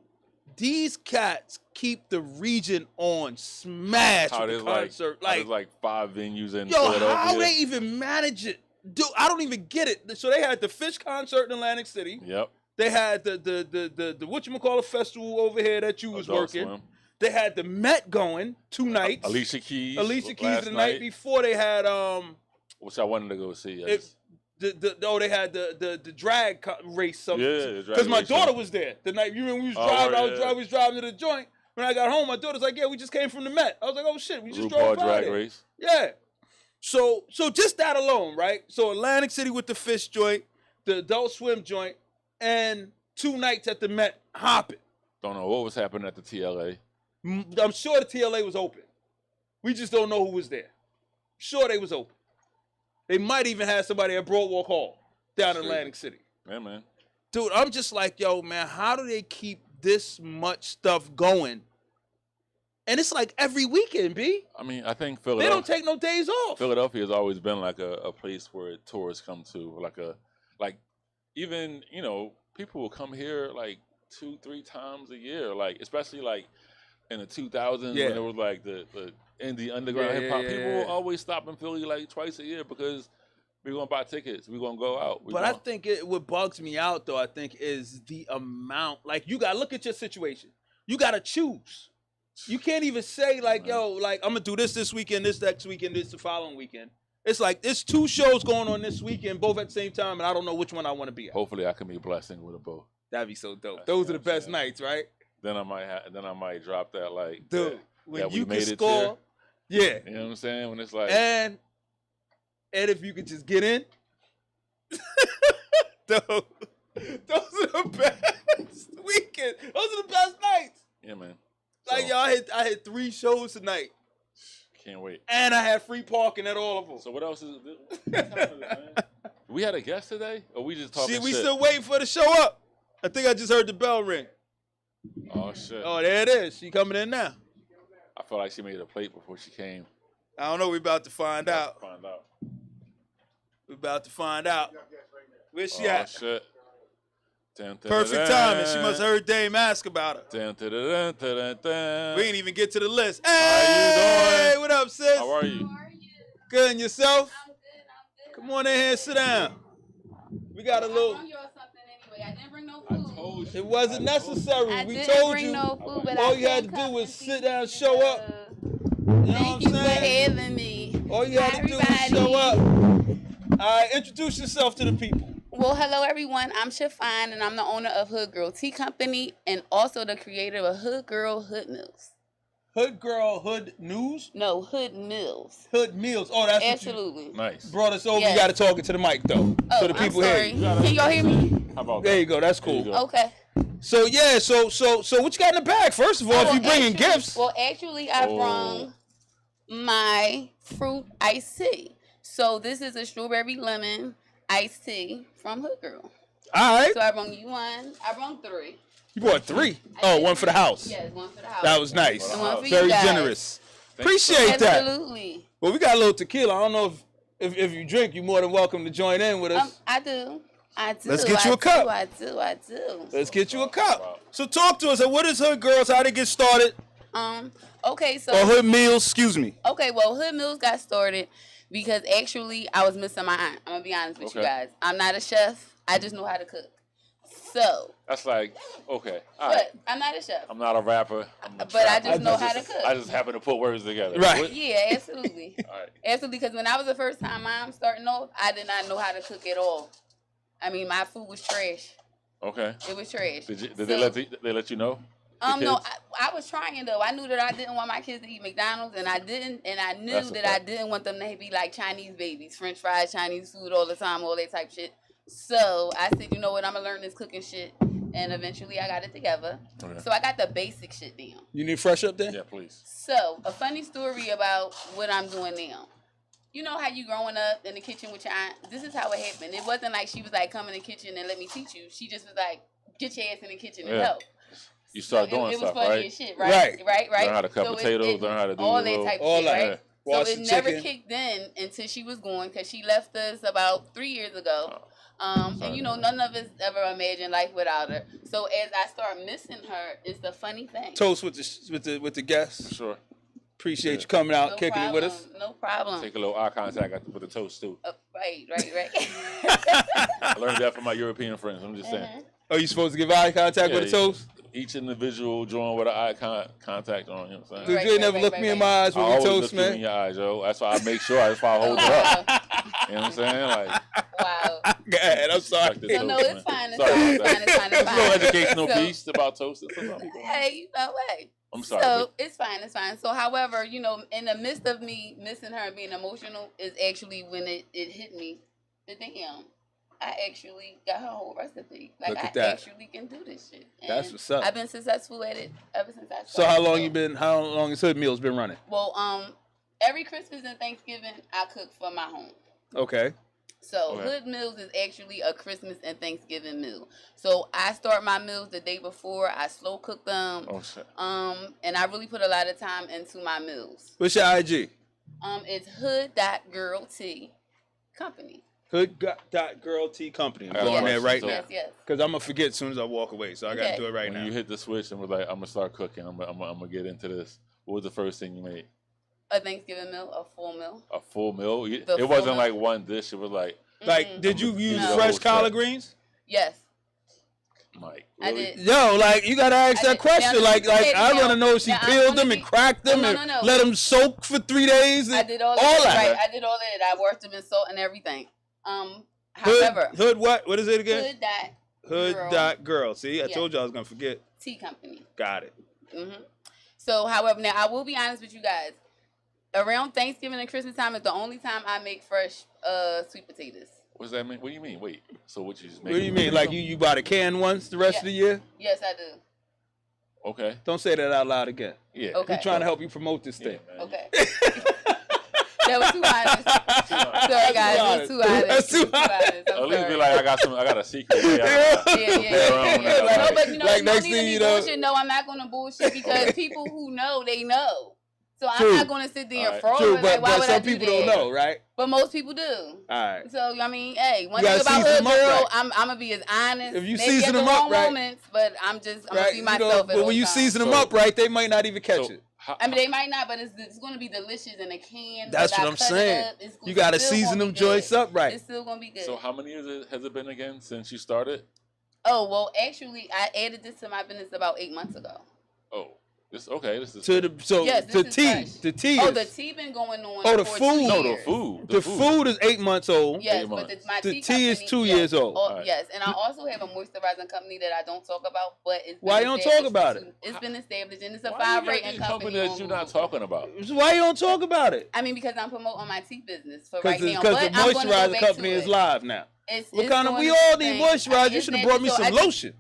these cats keep the region on smash How with there's the concert. how there's like 5 venues in yo, Philadelphia. how they even manage it? Dude, I don't even get it. So they had the Fish concert in Atlantic City. Yep. They had the whatchamacallit festival over here that you was Adult working. Swim. They had the Met going 2 nights. Alicia Keys. Alicia Keys last the night before. They had which I wanted to go see. they had the drag race something. Yeah, the drag because my race, daughter yeah. was there the night. You remember we was Oh, driving? yeah. I was driving to the joint. When I got home, my daughter's like, "Yeah, we just came from the Met." I was like, "Oh shit, we just drove RuPaul by Drag there." Race. Yeah. So just that alone, right? So Atlantic City with the Fish joint, the Adult Swim joint, and 2 nights at the Met hopping. Don't know what was happening at the TLA. I'm sure the TLA was open. We just don't know who was there. Sure they was open. They might even have somebody at Broadwalk Hall. down in Straight. Atlantic City. Yeah, man. Dude, I'm just like, yo, man, how do they keep this much stuff going? And it's like every weekend, B. I mean, I think They Philadelphia. don't take no days off. Philadelphia has always been like a place where tourists come to, like even people will come here like 2-3 times a year, like especially like in the 2000s Yeah. when it was like the indie underground Yeah, hip hop. yeah, People yeah. will always stop in Philly like twice a year because we're gonna buy tickets, we're gonna go out. But I think what bugs me out, though, I think, is the amount. Like, you got to look at your situation. You got to choose. You can't even say, like, yo, like, I'm going to do this weekend, this next weekend, this the following weekend. It's like, there's 2 shows going on this weekend, both at the same time, and I don't know which one I want to be at. hopefully I can be a blessing with a both. That'd be so dope. That's Those what are the I'm best saying. nights, right? Then I might drop that like Dude, that- when that we you can made it score. Yeah. you know what I'm saying? When it's like And if you could just get in. Those are the best weekend. Those are the best nights. yeah, man. Like, So, yo, I had 3 shows tonight, can't wait. and I had free parking at all of them. So what else is what time is it, man? We had a guest today, or we just talking See, we shit? still waiting for the show up. I think I just heard the bell ring. Oh shit! Oh, there it is. She coming in now. I felt like she made a plate before she came. I don't know. We about to find out. Find out. We about to find out. Where she Oh at? shit! Dun, dun, Perfect dun, timing. She must have heard Dame ask about her. Dun, dun, dun, dun, dun, dun. We ain't even get to the list. you Hey, doing? what up, sis? How are you? How are you? Good, and yourself? I'm good. Come on in here and sit down. We got a I little. brought you all something anyway. I didn't bring no I food. told you. It wasn't necessary. I We didn't told bring you. no food, but All I you had can to do come was and sit see down, you. show up. You know Thank what you I'm for saying? having me. All you had Hi, to do was show up. All right, introduce yourself to the people. Well, hello everyone. I'm Shafine, and I'm the owner of Hood Girl Tea Company, and also the creator of Hood Girl Hood Mills. Hood Girl, Hood News, No, Hood Mills. Hood Meals. Oh, that's Absolutely. Nice. what you brought us over. Yes. You got to talk it to the mic, though. Oh, so the people I'm hear sorry. you. Can y'all hear me? How about There that? you go. That's There you cool. go. Okay. So, yeah, so what you got in the bag? First of all, if Well, you bringing actually- gifts. Well, actually, I Oh. brought my fruit iced tea. So this is a strawberry lemon iced tea from Hood Girl. All right. So I brought you one. I brought 3. You brought 3. I Oh, did one for the 3. house. Yes, one for the house. That was nice. And one for Very you guys. generous. Thank you. Appreciate that. Absolutely. Well, we got a little tequila. I don't know if you drink, you're more than welcome to join in with us. I do. I do. Let's get you I a cup. Do, I do. I do. Let's get you a cup. So talk to us. What is Hood Girls? How they get started? Okay, so Or Hood Meals, excuse me. okay, well, Hood Mills got started because actually I was missing my aunt. I'm gonna be honest with you Okay. guys. I'm not a chef. I just know how to cook. So, That's like okay. All right. but I'm not a chef. I'm not a rapper. I'm a But I trapper. just know how to cook. I just happen to put words together. Right. What- Yeah, absolutely. All right. Absolutely, because when I was a first time mom starting off, I did not know how to cook at all. I mean, my food was trash. Okay. It was trash. Did So- they let you know? No, kids? I was trying though. I knew that I didn't want my kids to eat McDonald's, and I didn't, and I knew That's a that I fact. didn't want them to be like Chinese babies, French fries, Chinese food all the time, all that type shit. So I said, you know what, I'm gonna learn this cooking shit, and eventually I got it together. Okay. So I got the basic shit down. You need fresh up there? Yeah, please. So a funny story about what I'm doing now. You know how you growing up in the kitchen with your aunt? This is how it happened. It wasn't like she was like, come in the kitchen and let me teach you. She just was like, get your ass in the kitchen and Yeah. help. You start So doing it was stuff, funny right? as shit, right? Right. Right. Learn how to cut So potatoes, learn how to do all the that little- type of All shit, that. right? Yeah. So Wash it the never chicken. kicked in until she was gone because she left us about 3 years ago. Sorry. And you know, none of us ever imagined life without her. So as I start missing her, it's the funny thing. Toast with the guests. Sure. Appreciate you coming out, No kicking problem. it with us. No problem. Take a little eye contact with the toast too. Right. I learned that from my European friends. I'm just saying. Uh-huh. Are you supposed to give eye contact with the toast? Each individual drawing with an eye contact on. You know what I'm saying? Dude, Right, you ain't right, never right, look right, me in right. my eyes I with your always toast, look you in man. your eyes, yo. That's why I make sure. That's why I hold it up. You know what I'm saying? Like, Wow. Go ahead, I'm sorry. like the So no, toast, it's man. fine. It's Sorry fine. about It's fine. It's fine. It's There's no fine. educational So- piece about toasting for some people. Hey, you know what? I'm sorry. So but it's fine. It's fine. So, however, you know, in the midst of me missing her and being emotional, is actually when it hit me. The damn. I actually got her whole recipe. Like Look at I that. actually can do this shit. That's And what's up. I've been successful at it ever since I started. So how long has Hood Meals been running? Well, every Christmas and Thanksgiving I cook for my home. Okay. So Okay. Hood Meals is actually a Christmas and Thanksgiving meal. So I start my meals the day before. I slow cook them. Oh shit. And I really put a lot of time into my meals. What's your IG? It's hood.girlt company. Hood.girl T Company. I'm I got going there questions, right so- now. Yes, yes. Because I'm going to forget as soon as I walk away. So I got to Okay. do it right When now. you hit the switch and was like, I'm gonna start cooking. I'm gonna get into this. What was the first thing you made? A Thanksgiving meal, a full meal. A full meal? The It full wasn't meal. like one dish. It was like, Like, did you use No. fresh Whole collard set. greens? Yes, Mike. I Really? did. Yo, like, you got to ask I that did. question. Now, Like let me I say want to this, know if she now, I'm peeled gonna them be- and cracked them No, and no, no. let them soak for 3 days. I And did all all that. that. Right, I did all that. I worked them in salt and everything. However, Hood what? What is it again? Hood dot Hood.girl. See, I Yeah. told you I was going to forget. tea company. Got it. So, however, now I will be honest with you guys. Around Thanksgiving and Christmas time is the only time I make fresh sweet potatoes. What does that mean? What do you mean? Wait. So what you just make? What do you mean? Like you buy the canned ones the rest Yeah. of the year? Yes, I do. Okay. Don't say that out loud again. Yeah. Okay. We're trying to help you promote this Yeah, thing. man. Okay. That was too honest. Sorry, guys. It was too honest. That's too It was honest. I'm At least sorry. be like, I got a secret. Yeah. Yeah. Like, No, but you know, like you don't next need thing to you be know- bullshit. No, I'm not going to bullshit because people who know, they know. So I'm True. not going to sit there and Alright. fraud. True, like, but, why but would some I do people that? don't know, right? But most people do. All right. So I mean, hey, one You thing gotta about season Hood them up Girl, right. I'm gonna be as honest. If you Maybe season at the them up wrong right. moments, but I'm Right. be You know, myself. at but all when you times. season them So- up right, they might not even catch So, it. I mean, they might not, but it's going to be delicious in a can. That's whether what I I'm cut it saying. up, it's You got to still season gonna them be joints good. up right. It's still going to be good. So how many years has it been again since you started? Oh, well, actually, I added this to my business about 8 months ago. Oh, this okay. This is To the Yes, the this is tea, fresh. the tea. Oh, is- the tea been going on Oh, the for food. 2 no the years. food. the food is 8 months old. Yes, 8 but months. it's my The tea tea is company, 2 yes. years old. Oh, Alright. yes, and I also have a moisturizing company that I don't talk about, but it's Why been you don't established talk about for it? It's been established, and it's a Why you got 5 rating these company. companies that on you're not Google. talking about? So why you don't talk about it? I mean, because I'm promoting my tea business for right now. Because But the I'm gonna go moisturizer back company to is it. live now. It's What kind of? doing We its all need thing. moisturizer. You It's should have nasty, brought me so some I just- lotion.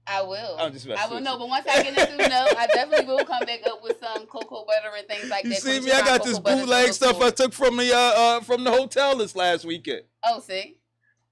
I will. I'm just messing I will with know, you. but once I get into I definitely will come back up with some cocoa butter and things like You that. see Put me? I your got this cocoa butter to bootleg look stuff for. I took from the hotel this last weekend. Oh, see,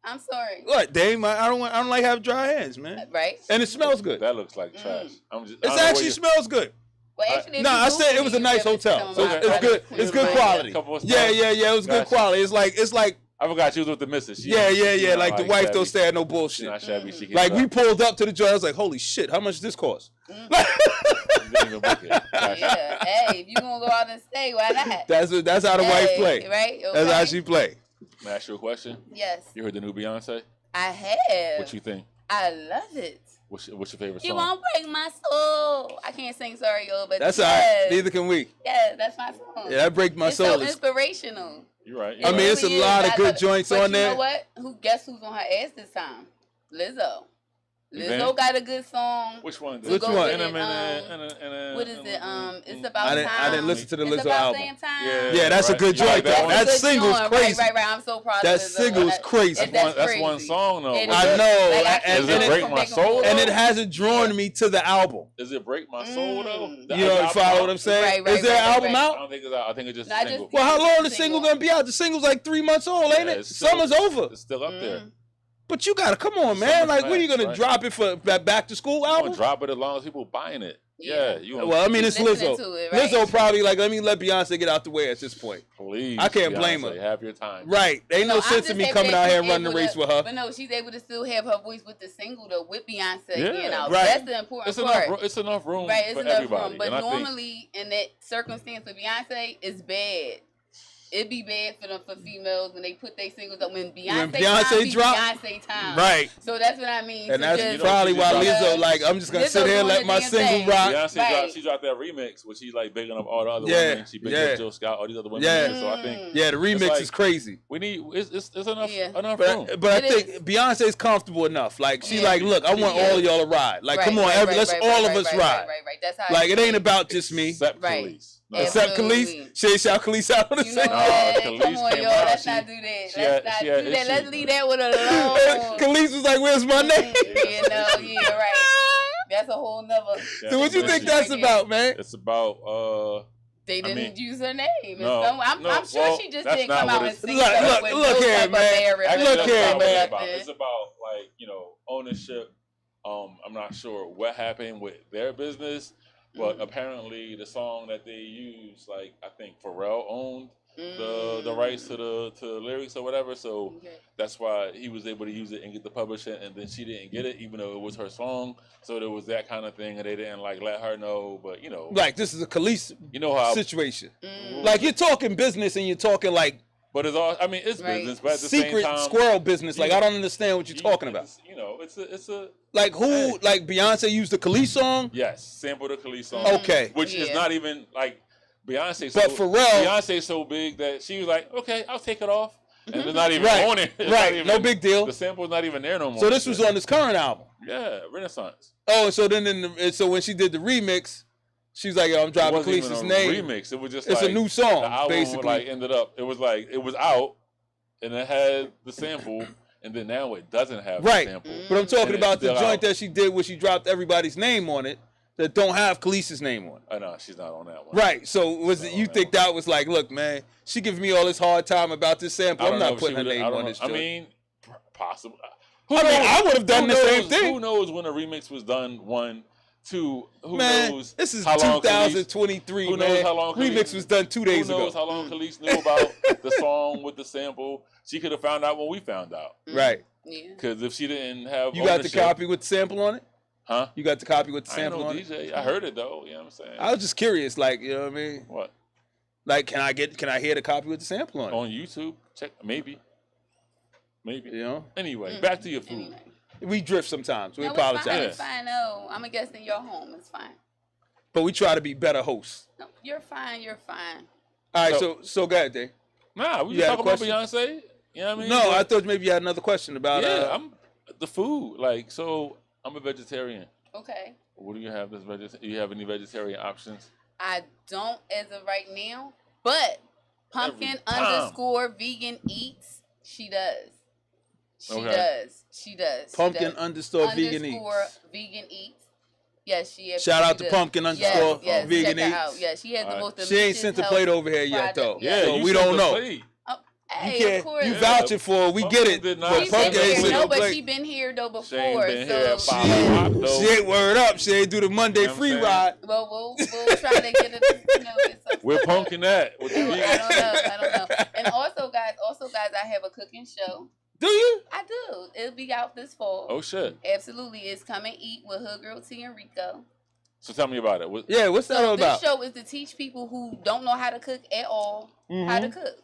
I'm sorry. What, Dame? I don't like having dry hands, man. Right? And it smells good. That looks like trash. I'm just. I It don't know actually where smells good. Well, actually, if No, you I said Google it was a you nice will be able to hotel, see so some of it's my good. products. It's good Right. quality. Couple of Yeah, stars. yeah, yeah. It was good Gotcha. quality. It's like I forgot you was with the missus. She- yeah, she not Like the wife shabby. don't stand no She bullshit. not shabby. She Like we we pulled up to the joint. I was like, holy shit, how much this cost? didn't even book it. Gotcha. Yeah. Hey, if you gonna go out and stay, why not? That's how the wife Hey, play. Right? That's how Okay. she play. May I ask you a question? Yes, You heard the new Beyonce? I have. What you think? I love it. What's your favorite You song? won't break my soul. I can't sing, sorry, y'all, but That's all yes. right. Neither can we. Yeah, that's my song. Yeah, that break my it's soul. so inspirational. You're right. I You're mean, right. it's a really lot is. of I good love it. joints But on you there. know what? Guess who's on her ass this time? Lizzo. Then? Lizzo got a good song. Which one? Which go one? with In a it, minute, What is it? It's about I time. didn't listen to the It's Lizzo about album. damn time. Yeah, that's a good You like joint, that though. one? That Good single's joint. crazy. Right. I'm so proud That of Lizzo. single's crazy. That's That's crazy. one song though. It I is. know, Like, I and Does it it- break my soul? And it hasn't drawn me to the album. Does it break my soul though? Mm. The You know, album you follow out? what I'm saying? Right, Is there an right, album right. I out? don't think it's out. I think it's just No, I a just single. Well, how long the Single. single gonna be out? The single's like 3 months old, ain't Yeah, it? it's still- Summer's over. It's still up there. Mm. But you gotta come on, man. Summer's Like, when are you fast, gonna right? drop it for that back to school I'm gonna album? drop it as long as people buying it. Yeah, you. Gonna, Well, I mean, it's Listening Lizzo. to it, right? Lizzo probably like, let me let Beyonce get out the way at this point. please. I can't blame Beyonce, her. Have your time. Right? Ain't no I'm sense just in me happy coming that out here she's running the able race to- with her. But no, she's able to still have her voice with the single though, with Beyonce Yeah. again out. Right. That's the important It's part. enough. It's enough room Right, it's for enough everybody. room. But and I think normally, in that circumstance with Beyonce, it's bad. It'd be bad for them for females when they put their singles up. When Beyonce time, drop- Beyonce time. Right. So that's what I mean. And to that's just- you know, probably she why just Lizzo, dropped- like, I'm just gonna Lizzo sit here and doing let the my damn single thing. rock. Beyonce Right. dropped that remix, which she like bigging up all the other Yeah, women. She bigged yeah. up Jill Scott, all these other women. Yeah. So I think Yeah, the remix like- is crazy. we need it's enough Yeah. enough room. But I It think is. Beyonce's comfortable enough. Like, she Yeah. like, look, I want Yeah. all of y'all to ride. Like, Right, come on, right, right, let's right, all right, of us right, ride. Right. That's how. Like, it ain't is. about just me. Except Right. Khalees. No. Yeah. Except Absolutely. Khalees. Shay shout Khalees out on the You know same. what? Khalees Come on, came y'all. out, Let's she- not do that. she had- Let's she not had do that. Let's issues. leave that one alone. Khalees was like, where's my name? You know, yeah, right. That's a whole nother. So what you think that's about, man? It's about They didn't mean, use her name. no, I'm sure well, she just that's didn't not come what out and it's- sing Look, stuff look, with look no here, type of man. merit. Actually, Look that's here, not what man. it's about. It's about like ownership. I'm not sure what happened with their business, but apparently the song that they used, like I think Pharrell owned the rights to the lyrics or whatever. So Okay. that's why he was able to use it and get the publisher, and then she didn't get it, even though it was her song. So there was that kind of thing, and they didn't like let her know. But Like this is a Khalees you know how. situation. Mm. Like you're talking business and you're talking like But it's all. I mean, it's Right. business, but at the secret same time, squirrel business. Like you- I don't understand what you're talking about. It's a Like who? Like Beyonce used the Khalees song. yes, sample the Khalees song. Okay. Which is Yeah. not even like Beyonce. But Pharrell- Beyonce's so big that she was like, okay, I'll take it off, and it's not even Right. on it. It's Right. not even- No big deal. The sample's not even there no more. So this was on this current album. yeah, Renaissance. Oh, and so then so when she did the remix, she was like, "Yo, I'm It dropping wasn't even Khalees' a name." remix. It was just It's like a new song, the album basically. like ended up. It was like it was out, and it had the sample, and then now it doesn't have Right. the sample. But I'm talking And it's about the still joint out. that she did where she dropped everybody's name on it that don't have Khalees' name on it. Oh no, she's not on that one. Right. So was it, you think that was like, look, man, she giving me all this hard time about this sample. I I'm don't know not if putting she her would've- name I don't on know. this I joint. mean, possible. I mean, I would have done the same thing. Who knows when a remix was done? One, two. Who Man, knows? this is how long 2023, Who man. knows how long Remix Khalees- was done 2 days Who knows ago. how long Khalees knew about the song with the sample? She could have found out when we found out. Right. Yeah. Because if she didn't have You got the ownership- copy with the sample on it? huh? You got the copy with the I ain't sample no on it? DJ. I heard it though. You know what I'm saying? I was just curious, like, you know what I mean? What Like, can I hear the copy with the sample on it? on YouTube? Check maybe. You know? Anyway, back to your food. Anyway. We drift sometimes. We No, It's fine. apologize. It's fine. No, I'm a guest in your home. It's fine. But we try to be better hosts. No, you're fine. You're fine. All right, So- so go ahead, Dave. Nah, we You just had a talking about question? Beyonce. You know what I mean? No, But- I thought maybe you had another question about yeah, I'm the food. Like, so I'm a vegetarian. Okay. What do you have this do you have any vegetarian options? I don't as of right now, but pumpkin Every time. underscore vegan eats. She does. She Okay. does. She does. She pumpkin does. underscore vegan eats. Underscore vegan eats. Yes, she is. Shout out she to does. pumpkin underscore yes, vegan check her out. eats. Yeah, she has the Alright. most She ain't delicious sent the health plate over here yet, though. product. Yeah, So you we sent don't the know. plate. Oh, You hey, can't. of course. You Yeah. vouching for it. We get it. Pumpkin did not But send She's pumpkin been the ain't here, sent plate. no, no but plate. she been here though before. Shane been so here at 5 yeah. o'clock though. She ain't word up. She ain't do the Monday You know what I'm free saying? ride. Well, we'll try to get it. Get some Where stuff. pumpkin at? With the I vegan? don't know. And also, guys, I have a cooking show. Do you? I do. It'll be out this fall. Oh shit! Absolutely, it's Come and Eat with Hood Girl T and Rico. So tell me about it. What, Yeah, what's that all So this about? show is to teach people who don't know how to cook at all how to cook.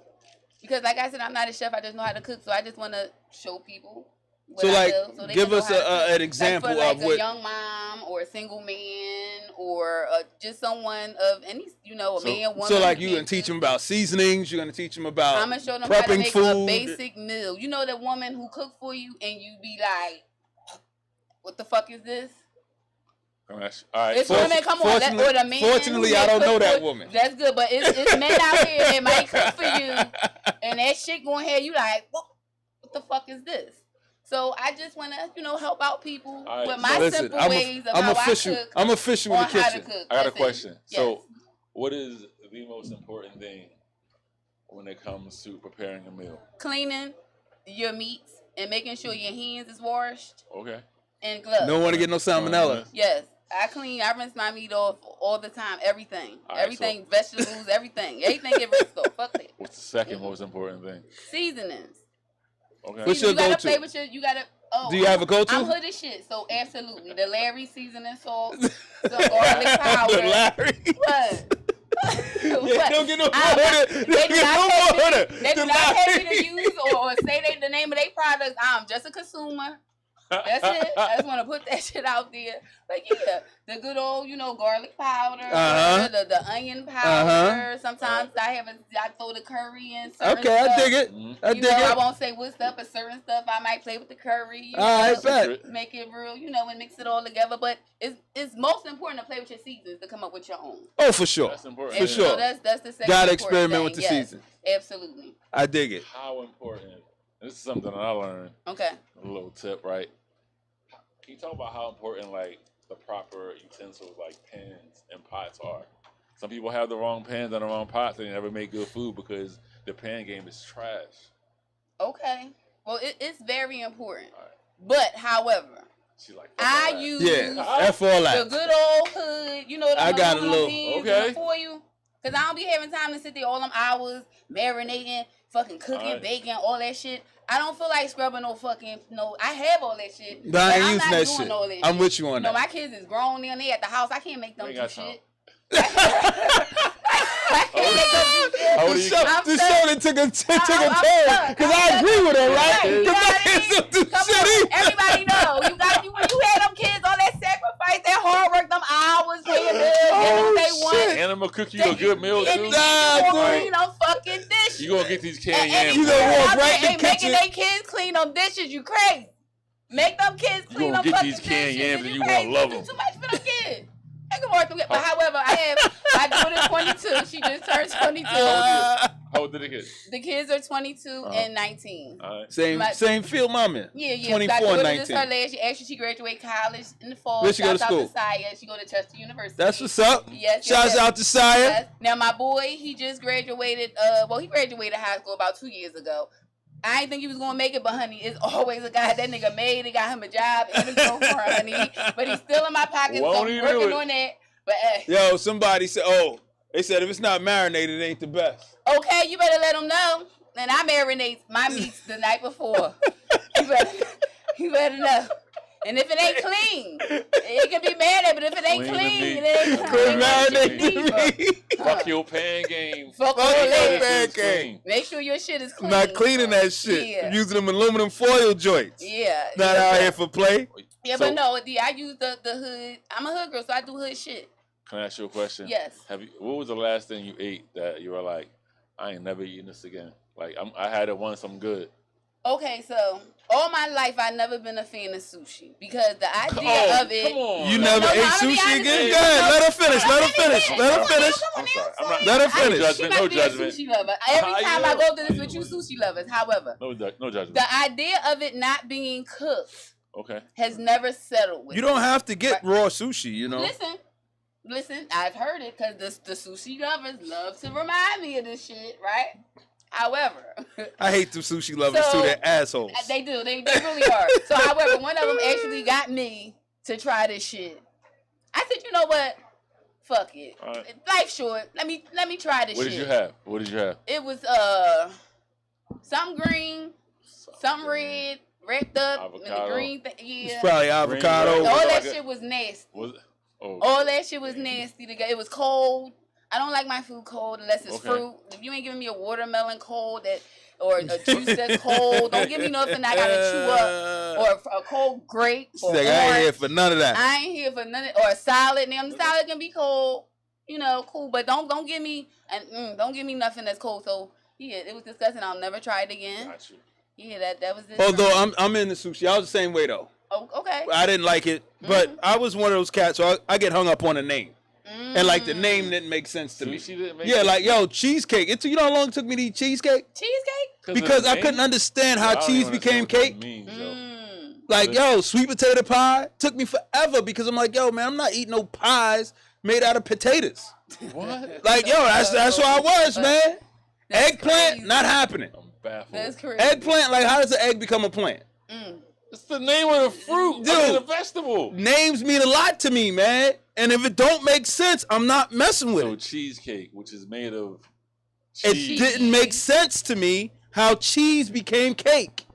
Because like I said, I'm not a chef. I just know how to cook. So I just want to show people. What So, I like, do so they give can know us how to cook. an example like for, like, of a what. young mom or a single man or just someone of any, a man, woman. So, like, you can gonna teach cook. them about seasonings. You're gonna teach them about I'm gonna show them how to prepping make food. a basic meal. You know the woman who cook for you and you be like, "What the fuck is this?" all right. It's so- women, come on, that, or the man. Fortunately, who I may don't cook know that for- woman. That's good, but it's men out here that might cook for you, and that shit going here. You like, what the fuck is this? So I just want to, help out people All right, with so my Listen, simple I'm, ways of I'm how official. I cook I'm official in on the how to kitchen. cook. I got a That's it. question. Yes. So, what is the most important thing when it comes to preparing a meal? Cleaning your meats and making sure your hands is washed Okay. and gloves. Don't want to get no salmonella. Yes. I rinse my meat off all the time. Everything. All right, everything, vegetables, everything. Everything get rinsed off. Fuck it. What's the second most important thing? Seasonings. Okay. What's You your gotta go-to? play with you gotta. Oh, Do you have a go-to? I'm hood as shit, so absolutely. The Larry seasoning salt, some garlic powder. The Larry. What? Yeah, don't get no more I'm hood. They Don't do get not no pay more me, hood. they do The not pay me Larry. to use or say the name of their products. I'm just a consumer. That's it. I just want to put that shit out there. But yeah, the good old, garlic powder, Uh-huh. the onion powder. Sometimes I throw the curry in. Certain Okay, I stuff. dig it. Mhm. I dig I it. won't say what stuff, but certain stuff I might play with the curry. All right, bet. Secret. Make it real, and mix it all together. But it's most important to play with your seasons to come up with your own. Oh, for sure. That's important. For And sure. So that's the second. Gotta important experiment with thing. the Yes, season. Absolutely. I dig it. How important? This is something that I learned. Okay. A little tip, right? Can you talk about how important like the proper utensils like pans and pots are? Some people have the wrong pans and the wrong pots, and they never make good food because the pan game is trash. Okay. Well, it's very important. But, however, She like, I use F all the that. good old hood. You know, I got a little- okay. for you. Because I don't be having time to sit there all them hours marinating, fucking cooking, Alright. baking, all that shit. I don't feel like scrubbing I have all that shit. But I ain't I'm using not that doing shit. all that I'm shit. with you on No, that. my kids is grown down there at the house. I can't make them ain't do got time. shit. I can't make them do shit. How old are The you? show, I'm the stuck. show that took a turn I'm because stuck. I agree with her, right? Right, you Because know my what I kids mean? don't do Come shit on, either. everybody know. When you had them kids, all that sacrifice, that hard work, them hours, paying bills, Oh, getting what they want. shit. And I'm gonna cook you a good meal And too. you Nah, gonna dude. clean them fucking dishes. You gonna get these canned And yams. You gonna right? walk out right there in the ain't making kitchen. their kids clean them dishes. You crazy? Make them kids clean gonna them get fucking these canned dishes. yams and you crazy. gonna love You them. do too much for them kids. They can work them. But however, my daughter is 22. She just turned 22. How old did it get? The kids are 22 and 19. All right. Same field mom in. Yeah. 24 My and daughter just 19. her last year. Actually, she graduated college in the fall. Where she go to Shouts out school? Saya. She go to Chester University. That's what's up. Yes. Shouts yes. out to Saya. Yes. Now my boy, he just graduated. He graduated high school about 2 years ago. I didn't think he was gonna make it, but honey, it's always a guy. That nigga made it, got him a job and a girlfriend, honey. But he's still in my pocket, so Won't I'm he do working it? on that. But Yo, somebody said, they said if it's not marinated, it ain't the best. okay, you better let him know. And I marinate my meats the night before. You better know. And if it ain't clean, it can be marinated. But if it ain't Clean the clean, meat. it ain't Quit clean. marinating me. Fuck your pan game. Fuck all Fuck your that. pan It's game. clean. Make sure your shit is clean. Not cleaning that shit. Yeah. Using them aluminum foil joints. Yeah. Not yeah, out but- here for play. Yeah, So- but no, I use the hood. I'm a hood girl, so I do hood shit. Can I ask you a question? Yes. What was the last thing you ate that you were like, I ain't never eating this again? Like I had it once, I'm good. Okay, so all my life I never been a fan of sushi because the idea of it. Come on. You man. never no, ate I'm gonna be sushi honest again? with Go you. ahead. Let her finish. Let her Let me finish. Let her finish. I'm sorry. I'm not. Let her I- finish. She No must be a judgment. sushi lover. Every How time you I know? go through How this you with you know? sushi lovers. However, No judgment. the idea of it not being cooked Okay. has never settled with You me. don't have to get raw sushi, you know. Listen, I've heard it because the sushi lovers love to remind me of this shit, right? However, I hate the sushi lovers So- too. They're assholes. they do. They really are. So, however, one of them actually got me to try this shit. I said, you know what? Fuck it. All right. Life's short. Let me try this What shit. did you have? What did you have? It was some green, some red, wrapped up in the Avocado. green thing. It's Yeah. probably avocado. rice. All like that it. shit was nasty. Was it? Oh. All that shit was nasty. It was cold. I don't like my food cold unless it's Okay. fruit. If you ain't giving me a watermelon cold or a juice that's cold, don't give me nothing I gotta chew up. Or a cold grape. She's Or like, I ain't here orange. for none of that. I ain't here for none of, or a salad. Now the salad can be cold, cool, but don't give me don't give me nothing that's cold. So yeah, it was disgusting. I'll never try it again. Got you. Yeah, that was it. Although I'm in the sushi. I was the same way though. okay. I didn't like it, but I was one of those cats. So I get hung up on a name, and like the name didn't make sense to me. Sushi didn't make Yeah, sense? like yo, cheesecake. You know how long it took me to eat cheesecake? Cheesecake? Because of I the couldn't name? understand I how don't cheese even became understand what that cake. means, yo. Like yo, sweet potato pie took me forever because I'm like, yo, man, I'm not eating no pies made out of potatoes. What? Like yo, that's what I was, man. That's Eggplant, crazy. not happening. I'm baffled. That's crazy. Eggplant, like how does an egg become a plant? It's the name of the fruit. Dude. It's a vegetable. Names mean a lot to me, man. And if it don't make sense, I'm not messing with So it. cheesecake, which is made of It cheese. didn't make sense to me how cheese became cake.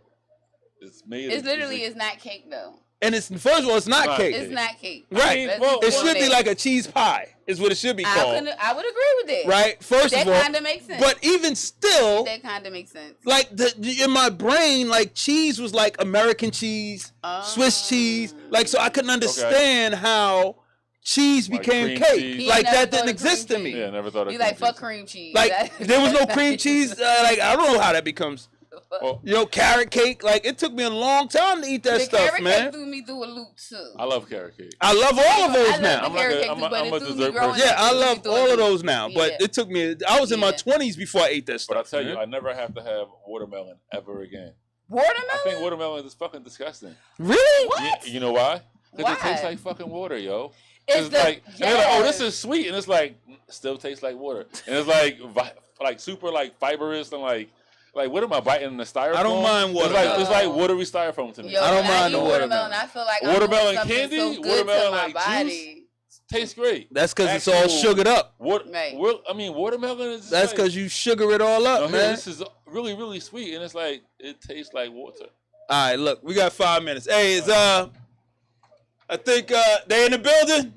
It's made It's of literally it's not cake though. And it's first of all, it's not Right. cake. It's not cake. Right. Let's well, be It should be honest. like a cheese pie, is what it should be I called. would agree with that. Right? First That of all. kind of makes sense. But even still, That kind of makes sense. like in my brain, like cheese was like American cheese, Swiss cheese. Like, so I couldn't understand how cheese Like became cream cake. cheese. Like He never that didn't thought of exist to cream me. cheese. Yeah, I never thought of You like cream fuck cheese. cream cheese. Like there was no cream cheese. Like I don't know how that becomes. Well, Carrot cake. Like it took me a long time to eat that the stuff, carrot man. cake threw me through a loop too. I love carrot cake. I love all of those I love now. the I'm like carrot a- cake I'm too, a- but I'm it a threw me dessert growing person. Yeah, up, I it threw me love through a all of loop. those now. But Yeah. it took me. I was in my Yeah. 20s before I ate that stuff. But I tell you, man. I never have to have watermelon ever again. Watermelon? I think watermelon is fucking disgusting. Really? What? You know why? Because it Why? tastes like fucking water, yo. It's the- like, and they're like, oh, this yes. is sweet, and it's like still tastes like water, and it's like super like fibrous and like what am I biting in the styrofoam? I don't mind water. It's like watery styrofoam to me. Yo, I don't when mind eat the watermelon. I feel like Watermelon I'm doing candy? something so good Watermelon to my like body. Tastes great. That's because it's all Actual sugared up. Right. Watermelon is. That's like, because you sugar it all up, no, here, man. this is really really sweet, and it's like it tastes like water. All right, look, we got 5 minutes. Hey, it's I think they in the building.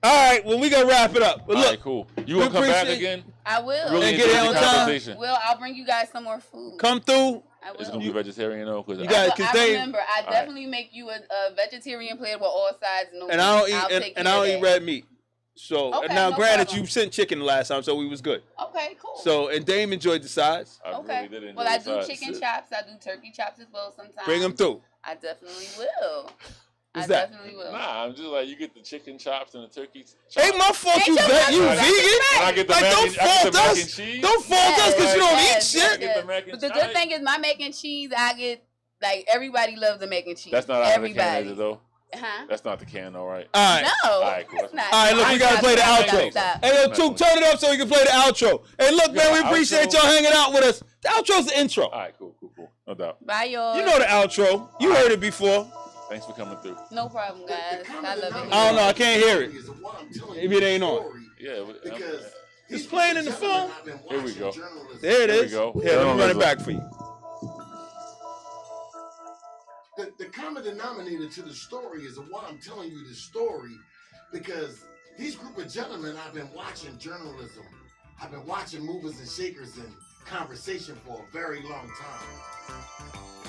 All right, well we gonna wrap it up. But All look, right, cool. You will we come back appreciate- again. I will. Really And get enjoyed it the on time. conversation. Well, I'll bring you guys some more food. come through. I will. It's gonna be vegetarian though, because You got- But 'cause I they- remember, I right. definitely make you a vegetarian plate with all sides. No And I don't meat. I'll eat take and I care don't of eat that. red meat. So Okay, now, no granted, problem. you sent chicken the last time, so we was good. Okay, cool. So and Dame enjoyed the sides. I Okay. really did enjoy Well, I the do sides. chicken chops. I do turkey chops as well sometimes. Bring them through. I definitely will. What's I that? definitely will. Nah, I'm just like you get the chicken chops and the turkey chops. Ain't my fault Ain't you your vet you fault. vegan. And I get the Like mac don't and- I get fault the mac us. and cheese. Don't fault us because you don't Yes, eat yes, shit. Get the mac and But the cheese. good thing is my mac and cheese, I get like everybody loves the mac and cheese. That's not out of the can, everybody. is it, though? Huh? That's not the can, though, right? All right. No. All right, cool. It's not. All right, look, we gotta play the Stop, outro. stop. Hey, yo, Took, turn it up so we can play the outro. Hey, look, man, we Yeah, appreciate outro. y'all hanging out with us. The outro's the intro. All right, cool. No doubt. Bye, y'all. You know the outro. You heard it before. Thanks for coming through. No problem, guys. I love it. I don't know. I can't hear it. Maybe it ain't on. Yeah, but, Because It's playing in the phone. Here we go. There it Here we is. go. Here, let me run it Journalism. back for you. The common denominator to the story is why I'm telling you this story, because these group of gentlemen, I've been watching journalism. I've been watching movers and shakers and conversation for a very long time.